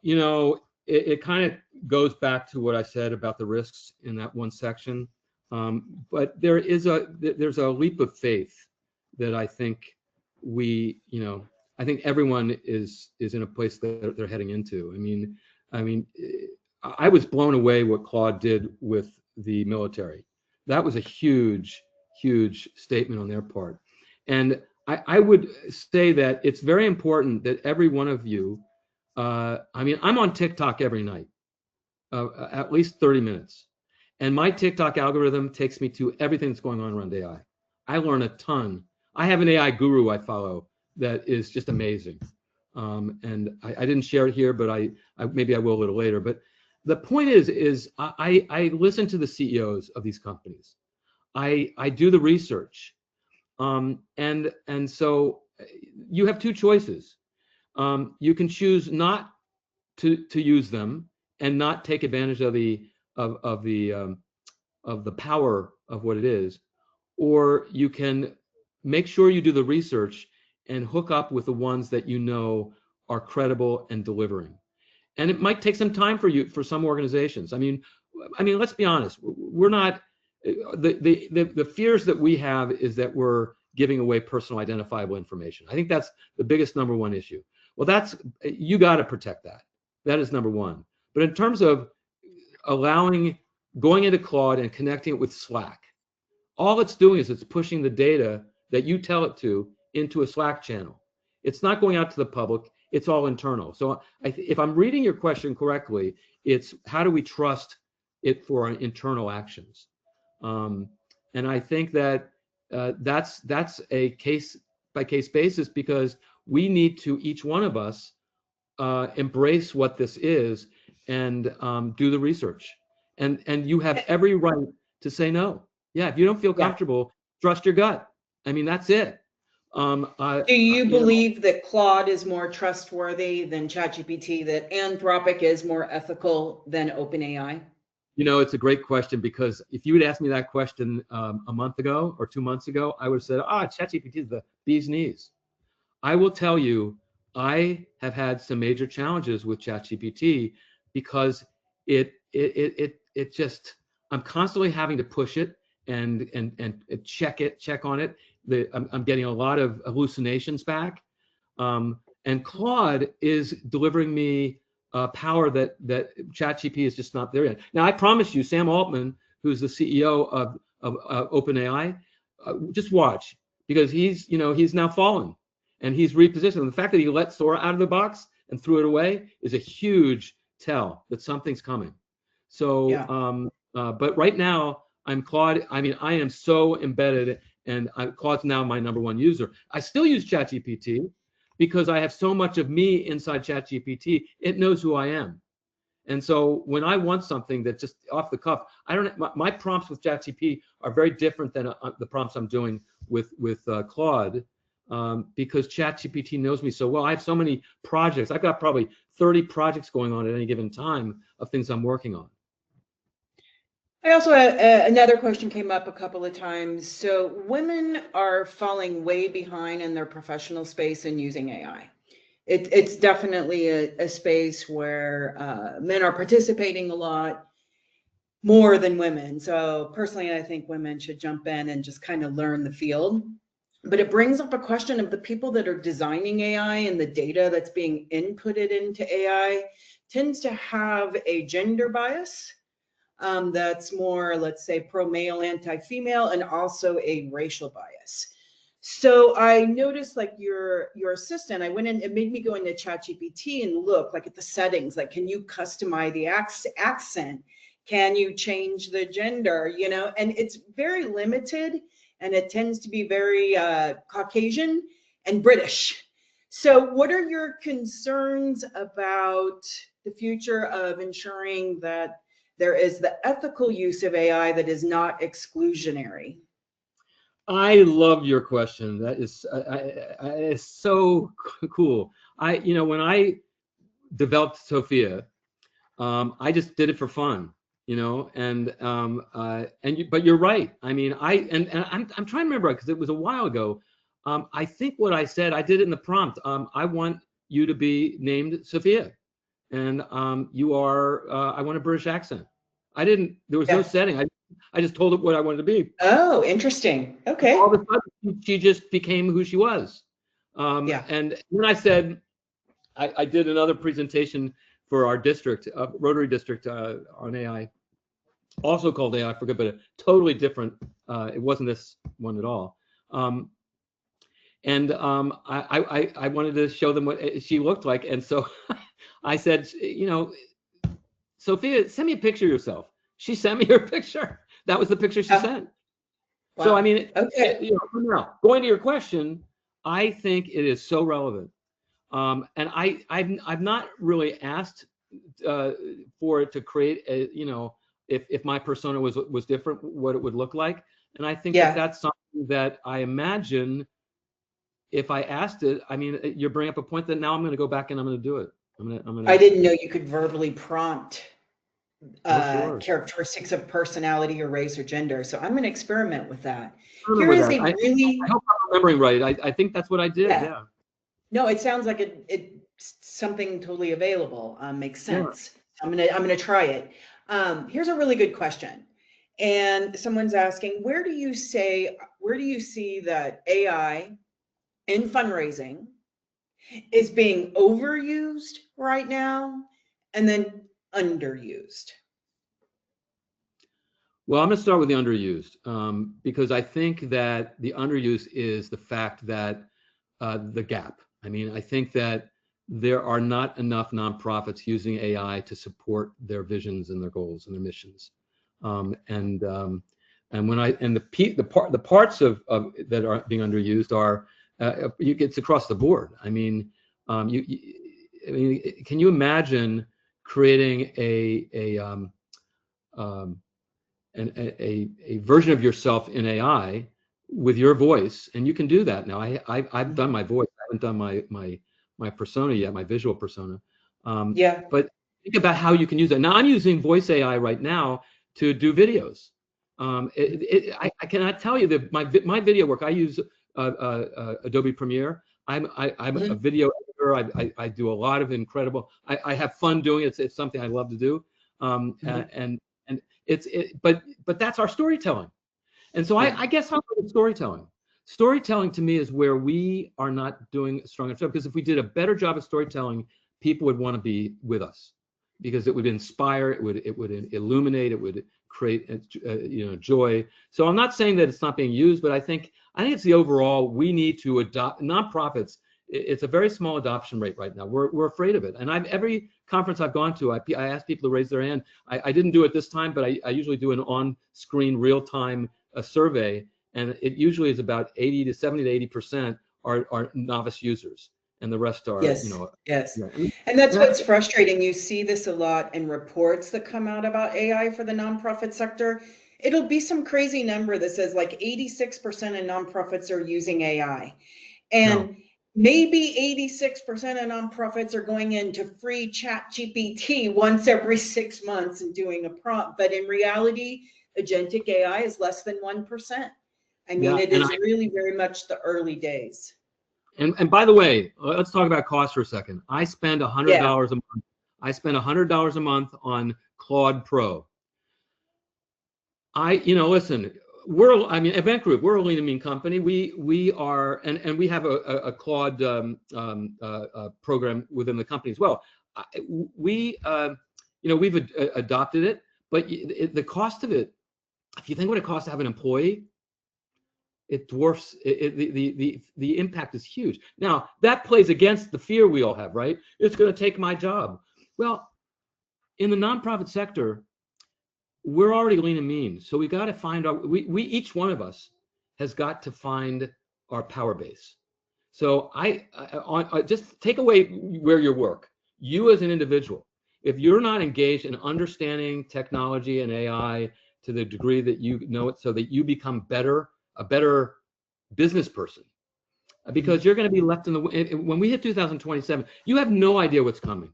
it kind of goes back to what I said about the risks in that one section. But there's a leap of faith that I think I think everyone is in a place that they're heading into. I mean, I was blown away what Claude did with the military. That was a huge statement on their part. And I would say that it's very important that every one of you, I'm on TikTok every night, at least 30 minutes. And my TikTok algorithm takes me to everything that's going on around AI. I learn a ton. I have an AI guru I follow that is just amazing. And I didn't share it here, but I maybe I will a little later. But the point is I listen to the CEOs of these companies. I do the research. And so you have two choices. You can choose not to use them and not take advantage of the power of what it is, or you can make sure you do the research and hook up with the ones that you know are credible and delivering. And it might take some time for some organizations. I mean, let's be honest. We're not the fears that we have is that we're giving away personal identifiable information. I think that's the biggest number one issue. Well, you got to protect that. That is number one. But in terms of going into Claude and connecting it with Slack, all it's doing is it's pushing the data that you tell it to into a Slack channel. It's not going out to the public. It's all internal. So if I'm reading your question correctly, it's how do we trust it for our internal actions? And I think that that's a case by case basis, because we need to, each one of us, embrace what this is and do the research. And you have every right to say no. Yeah, if you don't feel comfortable, trust your gut. That's it. Do you believe that Claude is more trustworthy than ChatGPT, that Anthropic is more ethical than OpenAI? It's a great question, because if you had asked me that question a month ago or 2 months ago, I would have said, ChatGPT is the bee's knees. I will tell you, I have had some major challenges with ChatGPT because it just, I'm constantly having to push it and check on it. I'm getting a lot of hallucinations back. And Claude is delivering me power that ChatGPT is just not there yet. Now, I promise you, Sam Altman, who's the CEO of OpenAI, just watch, because he's now fallen and he's repositioned. And the fact that he let Sora out of the box and threw it away is a huge tell that something's coming. So But right now, I'm Claude. I mean, I am so embedded, and Claude's now my #1 user. I still use ChatGPT because I have so much of me inside ChatGPT. It knows who I am. And so when I want something that's just off the cuff, I don't. My prompts with ChatGPT are very different than the prompts I'm doing with Claude, because ChatGPT knows me so well. I have so many projects. I've got probably 30 projects going on at any given time of things I'm working on. I also another question came up a couple of times. So women are falling way behind in their professional space in using AI. It's definitely a space where men are participating a lot more than women. So personally, I think women should jump in and just kind of learn the field. But it brings up a question of the people that are designing AI and the data that's being inputted into AI tends to have a gender bias. That's more, let's say, pro-male, anti-female, and also a racial bias. So I noticed like your assistant, I went in, it made me go into ChatGPT and look like at the settings, like can you customize the accent? Can you change the gender, you know? And it's very limited, and it tends to be very Caucasian and British. So what are your concerns about the future of ensuring that there is the ethical use of AI that is not exclusionary? I love your question. That is it's so cool. When I developed Sophia, I just did it for fun, but you're right. I mean, I'm trying to remember because it was a while ago. I think what I said, I did it in the prompt. I want you to be named Sophia, and you are. I want a British accent. There was no setting. I just told it what I wanted to be. Oh, interesting. Okay. All of a sudden, she just became who she was. And then I said, I did another presentation for our district, Rotary District, on AI, also called AI for Good, but a totally different. It wasn't this one at all. I wanted to show them what she looked like, and so I said, Sophia, send me a picture of yourself. She sent me her picture. That was the picture she sent. Wow. So I mean, going to your question, I think it is so relevant, and I've not really asked for it to create a, if my persona was different, what it would look like, and I think that's something that I imagine if I asked it. I mean, you bring up a point that now I'm going to go back and I'm going to do it. I didn't know you could verbally prompt characteristics of personality or race or gender. So I'm going to experiment with that. I hope I'm remembering right. I think that's what I did. Yeah. No, it sounds like it's something totally available. Makes sense. Yeah. I'm gonna try it. Here's a really good question. And someone's asking, where do you see that AI in fundraising is being overused right now and then underused? Well, I'm going to start with the underused, because I think that the underuse is the fact that the gap. I mean, I think that there are not enough nonprofits using AI to support their visions and their goals and their missions. The parts of that are being underused are it's across the board. I mean, can you imagine creating a version of yourself in AI with your voice? And you can do that now. I've done my voice. I haven't done my persona yet, my visual persona. But think about how you can use it. Now I'm using voice AI right now to do videos. I cannot tell you that my video work. I use Adobe Premiere. I'm a video editor. I do a lot of incredible. I have fun doing it. It's something I love to do. But that's our storytelling. And so I guess how about storytelling? Storytelling to me is where we are not doing a strong enough job, because if we did a better job of storytelling, people would want to be with us, because it would inspire, it would illuminate, it would create joy. So I'm not saying that it's not being used, but I think it's the overall, we need to adopt nonprofits. It's a very small adoption rate right now. We're afraid of it. And every conference I've gone to, I ask people to raise their hand. I didn't do it this time, but I usually do an on-screen real-time survey, and it usually is about 70 to 80% are novice users, and the rest are, Yes, you know. yes. Yeah. And that's what's frustrating. You see this a lot in reports that come out about AI for the nonprofit sector. It'll be some crazy number that says like 86% of nonprofits are using AI. And maybe 86% of nonprofits are going into free chat GPT once every 6 months and doing a prompt. But in reality, agentic AI is less than 1%. I mean, it is really very much the early days. And by the way, let's talk about cost for a second. I spend $100 a month. I spend $100 a month on Claude Pro. Listen, Event Group, we're a lean and mean company. We are, and we have a Claude program within the company as well. We've adopted it, but the cost of it, if you think what it costs to have an employee, it dwarfs the impact is huge. Now that plays against the fear we all have, right? It's going to take my job. Well, in the nonprofit sector, we're already lean and mean, so we got to find we each one of us has got to find our power base. So I just take away where you work. You as an individual, if you're not engaged in understanding technology and AI to the degree that you know it, so that you become a better business person, because you're going to be left in the, when we hit 2027, you have no idea what's coming.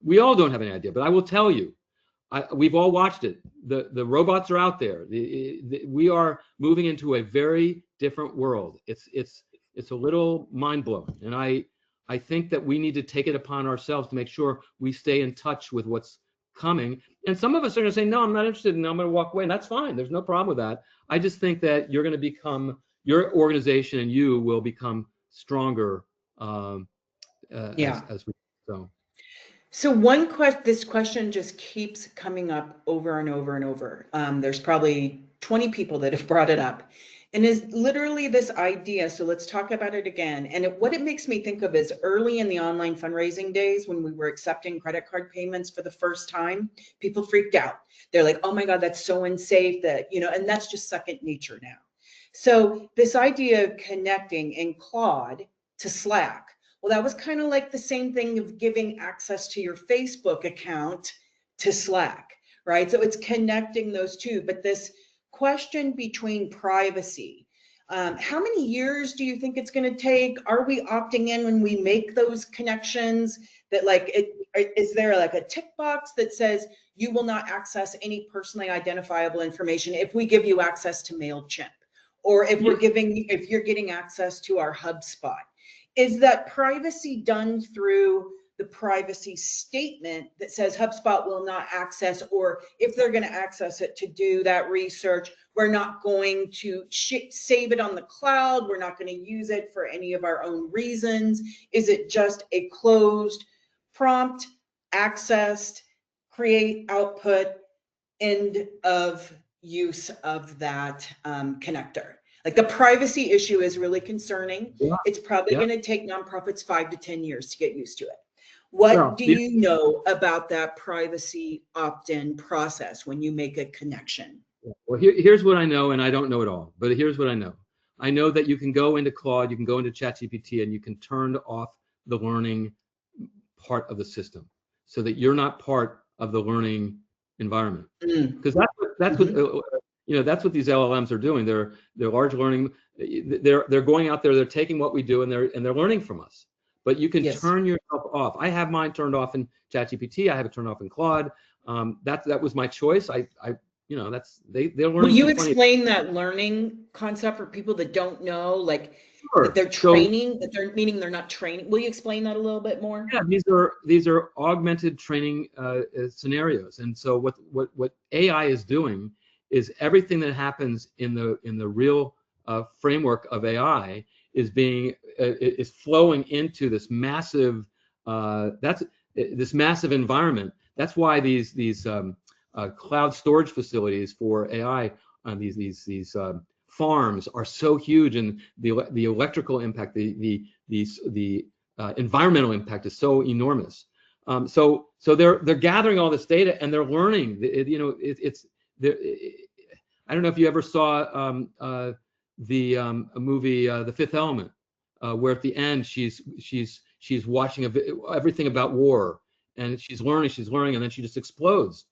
We all don't have any idea, but I will tell you, we've all watched it. The robots are out there. We are moving into a very different world. It's a little mind-blowing, and I think that we need to take it upon ourselves to make sure we stay in touch with what's coming. And some of us are going to say, no, I'm not interested, and I'm going to walk away, and that's fine. There's no problem with that. I just think that you're going to become, your organization and you will become stronger as we go. So this question just keeps coming up over and over and over. There's probably 20 people that have brought it up, and is literally this idea. So let's talk about it again. And what it makes me think of is early in the online fundraising days, when we were accepting credit card payments for the first time, people freaked out. They're like, oh my God, that's so unsafe, that, and that's just second nature now. So this idea of connecting in Claude to Slack, well, that was kind of like the same thing of giving access to your Facebook account to Slack, right? So it's connecting those two. But this question between privacy, how many years do you think it's going to take? Are we opting in when we make those connections? That is there like a tick box that says you will not access any personally identifiable information if we give you access to MailChimp, or if you're getting access to our HubSpot? Is that privacy done through the privacy statement that says HubSpot will not access, or if they're going to access it to do that research, we're not going to save it on the cloud, we're not going to use it for any of our own reasons? Is it just a closed prompt, accessed, create, output, end of use of that connector? Like, the privacy issue is really concerning. Yeah. It's probably going to take nonprofits 5 to 10 years to get used to it. What do you know about that privacy opt-in process when you make a connection? Well, here's what I know, and I don't know it all, but here's what I know. I know that you can go into Claude, you can go into ChatGPT, and you can turn off the learning part of the system so that you're not part of the learning environment. Because that's what that's what these LLMs are doing. They're large learning. They're going out there. They're taking what we do, and they're learning from us. But you can turn yourself off. I have mine turned off in ChatGPT. I have it turned off in Claude. That was my choice. They're learning. Will you explain that learning concept for people that don't know, like that they're training, meaning they're not training? Will you explain that a little bit more? Yeah, these are augmented training scenarios, and so what AI is doing is everything that happens in the real framework of AI is flowing into this massive massive environment. That's why these cloud storage facilities for AI, these farms are so huge, and the electrical impact, the environmental impact is so enormous. So they're gathering all this data and they're learning. I don't know if you ever saw a movie, The Fifth Element, where at the end she's watching everything about war, and she's learning, and then she just explodes.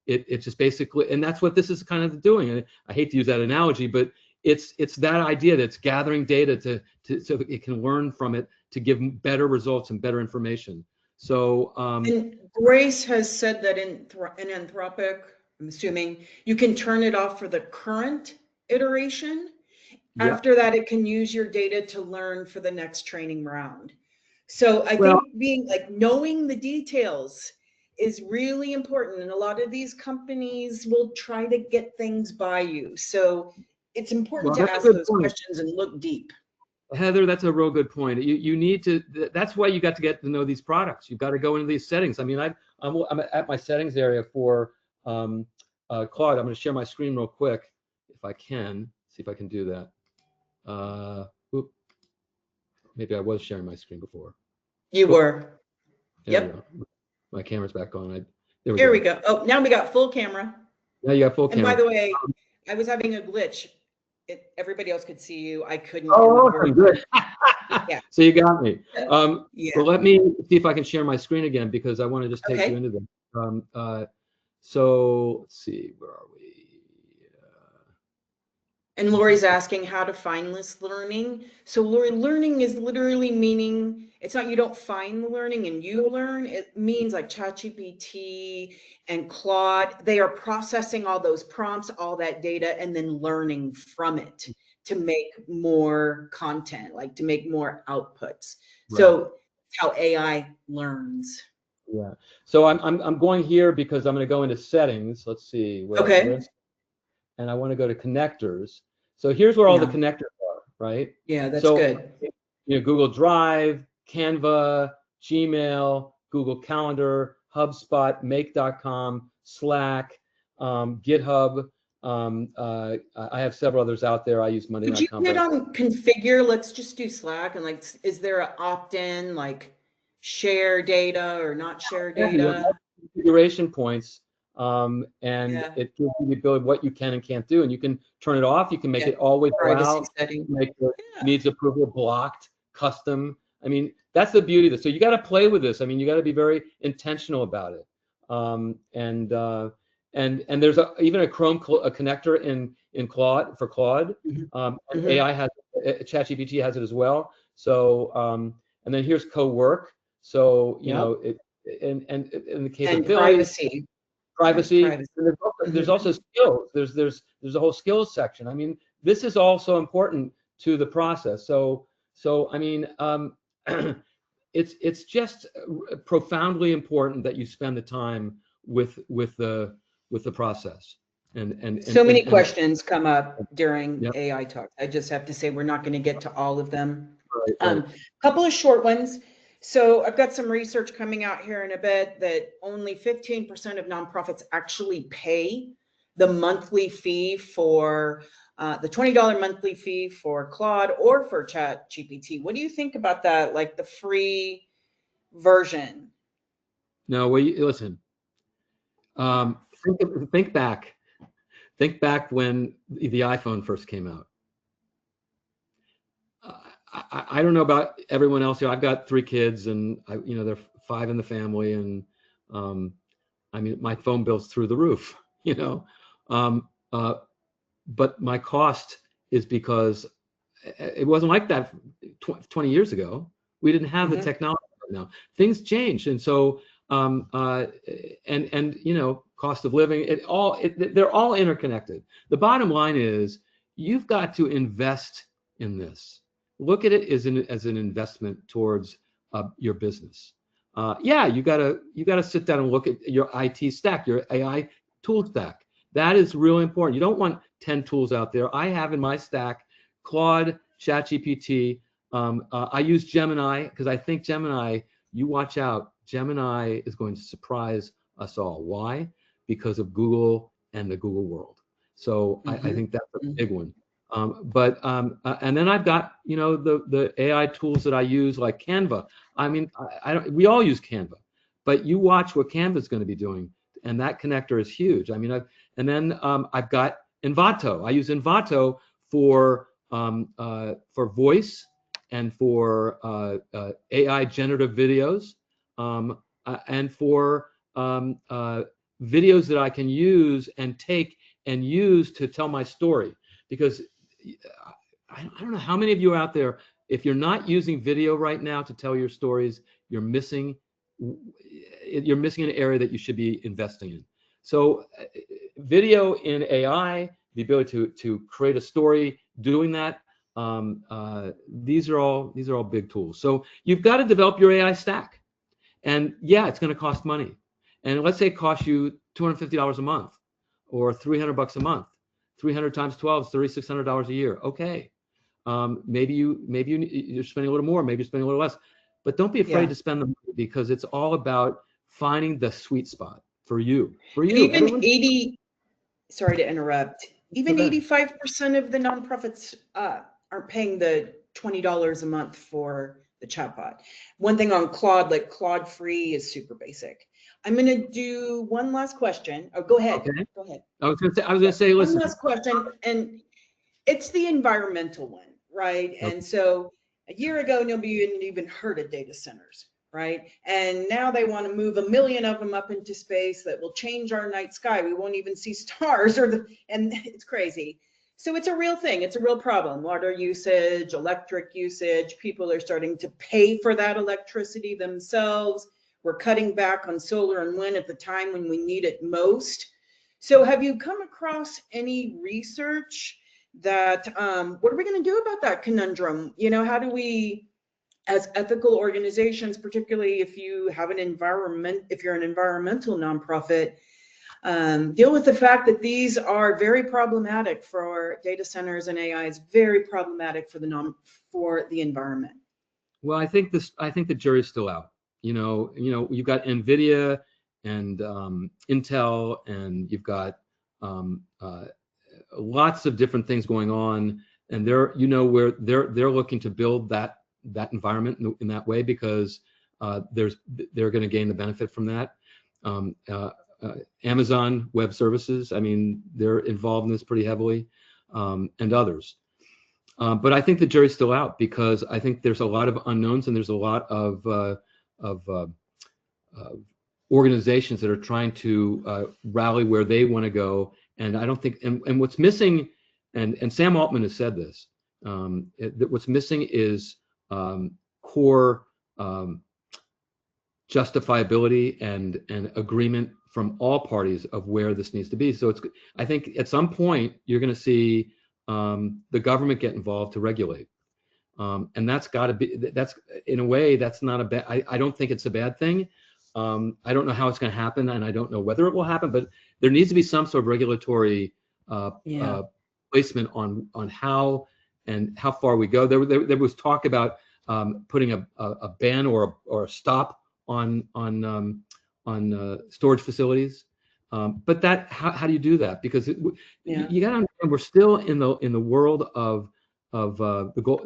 It just basically, and that's what this is kind of doing. And I hate to use that analogy, but it's that idea that it's gathering data so that it can learn from it to give better results and better information. So and Grace has said that in Anthropic, I'm assuming you can turn it off for the current iteration. yeah. After that, it can use your data to learn for the next training round. So I Well, think being like knowing the details is really important. And a lot of these companies will try to get things by you. So it's important to that's a ask good those point. questions and look deep. Heather, that's a real good point. You need to. That's why you got to get to know these products. You've got to go into these settings. I mean, I'm at my settings area for Claude. I'm going to share my screen real quick, if I can. See if I can do that. Maybe I was sharing my screen before. You were. There Yep. we go. My camera's back on. There Here we we go. Oh, now we got full camera. Now you got full And camera. by the way, I was having a glitch. Everybody else could see you. I couldn't. Oh, awesome. Good. Yeah. So you got me. Yeah. Well, let me see if I can share my screen again, because I want to just take you into them. So let's see, where are we? And Lori's asking how to find this learning. So Lori, learning is literally meaning, it's not you don't find the learning and you learn. It means like ChatGPT and Claude, they are processing all those prompts, all that data, and then learning from it to make more content, like to make more outputs. Right. So how AI learns. Yeah. So I'm going here because I'm going to go into settings. Let's see. Okay. And I want to go to connectors. So here's where all the connectors are, right? Yeah, that's so, good. Google Drive, Canva, Gmail, Google Calendar, HubSpot, Make.com, Slack, GitHub. I have several others out there. I use Monday.com. Could you hit on configure? Let's just do Slack, and like, is there an opt-in, like share data or not share data? Configuration points, and it gives you the ability what you can and can't do, and you can turn it off. You can make it always allow. Make the needs approval blocked, custom. I mean, that's the beauty of this. So you got to play with this. I mean, you got to be very intentional about it. And there's even a Chrome connector in Claude for Claude. And AI has ChatGPT has it as well. So and then here's co-work. So and in the capabilities, privacy. And there's also skills. There's a whole skills section. I mean, this is also important to the process. So I mean, it's just profoundly important that you spend the time with the process. And so many questions come up during AI talk. I just have to say we're not going to get to all of them. Right. Couple of short ones. So I've got some research coming out here in a bit that only 15% of nonprofits actually pay the monthly fee for the $20 monthly fee for Claude or for ChatGPT. What do you think about that? Like the free version? No, listen. Think back. Think back when the iPhone first came out. I don't know about everyone else here. I've got 3 kids, and there are 5 in the family, and I mean, my phone bill's through the roof. But my cost is because it wasn't like that 20 years ago. We didn't have the technology right now. Things changed, and so cost of living. They're all interconnected. The bottom line is you've got to invest in this. Look at it as an investment towards your business. You gotta sit down and look at your IT stack, your AI tool stack. That is really important. You don't want 10 tools out there. I have in my stack Claude, ChatGPT. I use Gemini because I think Gemini, you watch out, Gemini is going to surprise us all. Why? Because of Google and the Google world. So I think that's a big one. And then I've got, the AI tools that I use like Canva. I mean, I don't. We all use Canva, but you watch what Canva is going to be doing, and that connector is huge. I mean, I've got Envato. I use Envato for voice and for AI generative videos, and for videos that I can use and take and use to tell my story. Because I don't know how many of you out there, if you're not using video right now to tell your stories, you're missing an area that you should be investing in. So video in AI, the ability to create a story doing that, these are all big tools. So you've got to develop your AI stack. And yeah, it's going to cost money. And let's say it costs you $250 a month or $300 a month. 300 times 12 is $3,600 a year. Okay. Maybe you're spending a little more, maybe you're spending a little less, but don't be afraid to spend the money, because it's all about finding the sweet spot for you. Even 80, sorry to interrupt, even 85% of the nonprofits aren't paying the $20 a month for the chatbot. One thing on Claude, like Claude free is super basic. I'm going to do one last question. Oh, go ahead. Okay. Go ahead. I was going to say, listen. One last question, and it's the environmental one, right? Okay. And so a year ago, nobody even heard of data centers, right? And now they want to move 1 million of them up into space that will change our night sky. We won't even see stars, and it's crazy. So it's a real thing. It's a real problem. Water usage, electric usage. People are starting to pay for that electricity themselves. We're cutting back on solar and wind at the time when we need it most. So have you come across any research that, what are we going to do about that conundrum? You know, how do we, as ethical organizations, particularly if you have an environment, if you're an environmental nonprofit, deal with the fact that these are very problematic for data centers, and AI is very problematic for the environment? Well, I think the jury's still out. You know, you've got NVIDIA and Intel, and you've got lots of different things going on, and they're looking to build that environment in that way, because they're going to gain the benefit from that. Amazon Web Services, I mean, they're involved in this pretty heavily, and others. But I think the jury's still out, because I think there's a lot of unknowns, and there's a lot of organizations that are trying to rally where they want to go. And I don't think, and what's missing, and Sam Altman has said this, that what's missing is core justifiability and agreement from all parties of where this needs to be. So I think at some point you're going to see the government get involved to regulate, and that's got to be, that's in a way, that's not a bad. I don't think it's a bad thing. I don't know how it's going to happen, and I don't know whether it will happen, but there needs to be some sort of regulatory placement on how and how far we go. There was talk about putting a ban or a stop on storage facilities, but that how do you do that? Because you got to understand, we're still in the world of the gold,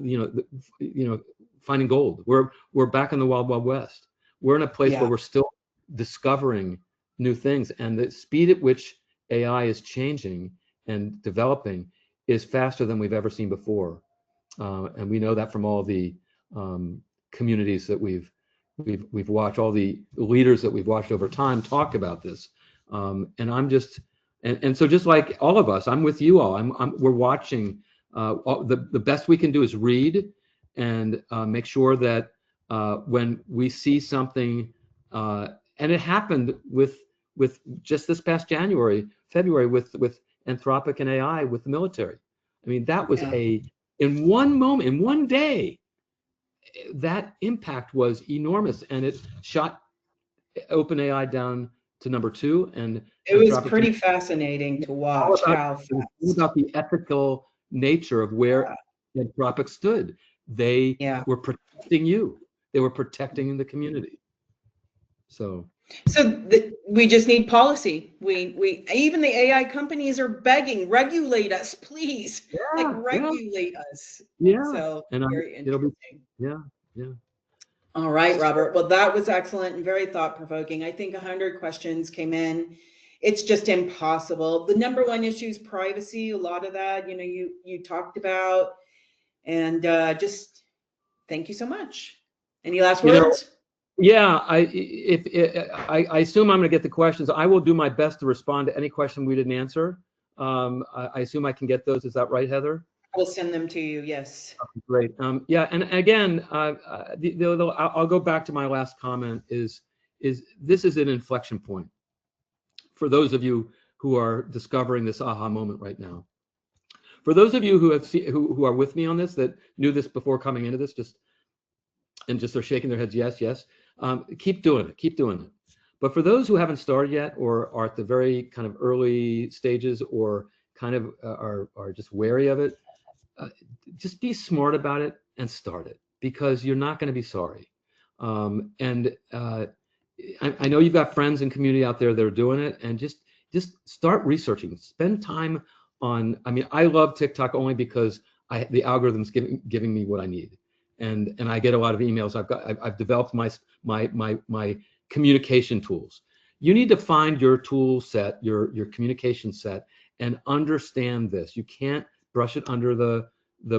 finding gold. We're back in the wild west. We're in a place where we're still discovering new things, and the speed at which AI is changing and developing is faster than we've ever seen before, and we know that from all the communities that we've watched, all the leaders that we've watched over time talk about this, and I'm just and so just like all of us, I'm with you all. We're watching. The best we can do is read and make sure that when we see something, and it happened with just this past February with Anthropic and AI with the military. I mean, that was in one moment, in one day, that impact was enormous, and it shot OpenAI down to number 2. And it was pretty fascinating to watch how fast. About the ethical nature of where Anthropic stood. They were protecting you. They were protecting the community. So we just need policy. We even the AI companies are begging, regulate us, please. Regulate us. Yeah. So and very interesting. All right, Robert. Well, that was excellent and very thought-provoking. I think 100 questions came in. It's just impossible. The number one issue is privacy. A lot of that, you talked about, and just thank you so much. Any last words? Yeah, I assume I'm going to get the questions. I will do my best to respond to any question we didn't answer. I assume I can get those. Is that right, Heather? We'll send them to you. Yes. Okay, great. Yeah, and again, I'll go back to my last comment. Is this is an inflection point for those of you who are discovering this aha moment right now. For those of you who are with me on this, that knew this before coming into this, just are shaking their heads, yes. Keep doing it. Keep doing it. But for those who haven't started yet, or are at the very kind of early stages, or kind of are just wary of it, just be smart about it and start it, because you're not going to be sorry. I know you've got friends and community out there that are doing it, and just start researching. Spend time on. I mean, I love TikTok only because the algorithm's giving me what I need, and I get a lot of emails. I've developed my communication tools. You need to find your tool set, your communication set, and understand this. You can't brush it under the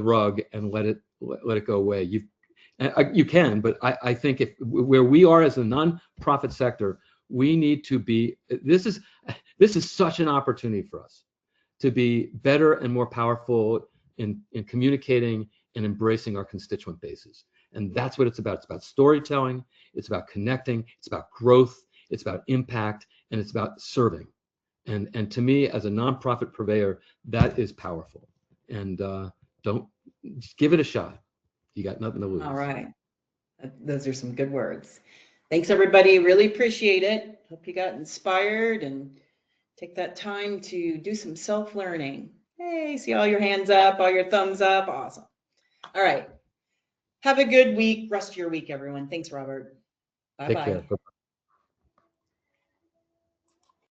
rug and let it go away. You can, but I think where we are as a nonprofit sector, we need to be. This is such an opportunity for us to be better and more powerful in communicating and embracing our constituent bases. And that's what it's about. It's about storytelling. It's about connecting. It's about growth. It's about impact, and it's about serving. And to me, as a nonprofit purveyor, that is powerful. And just give it a shot. You got nothing to lose. All right. Those are some good words. Thanks, everybody. Really appreciate it. Hope you got inspired and take that time to do some self-learning. Hey, see all your hands up, all your thumbs up. Awesome. All right. Have a good week, rest of your week, everyone. Thanks, Robert. Bye-bye. Take care.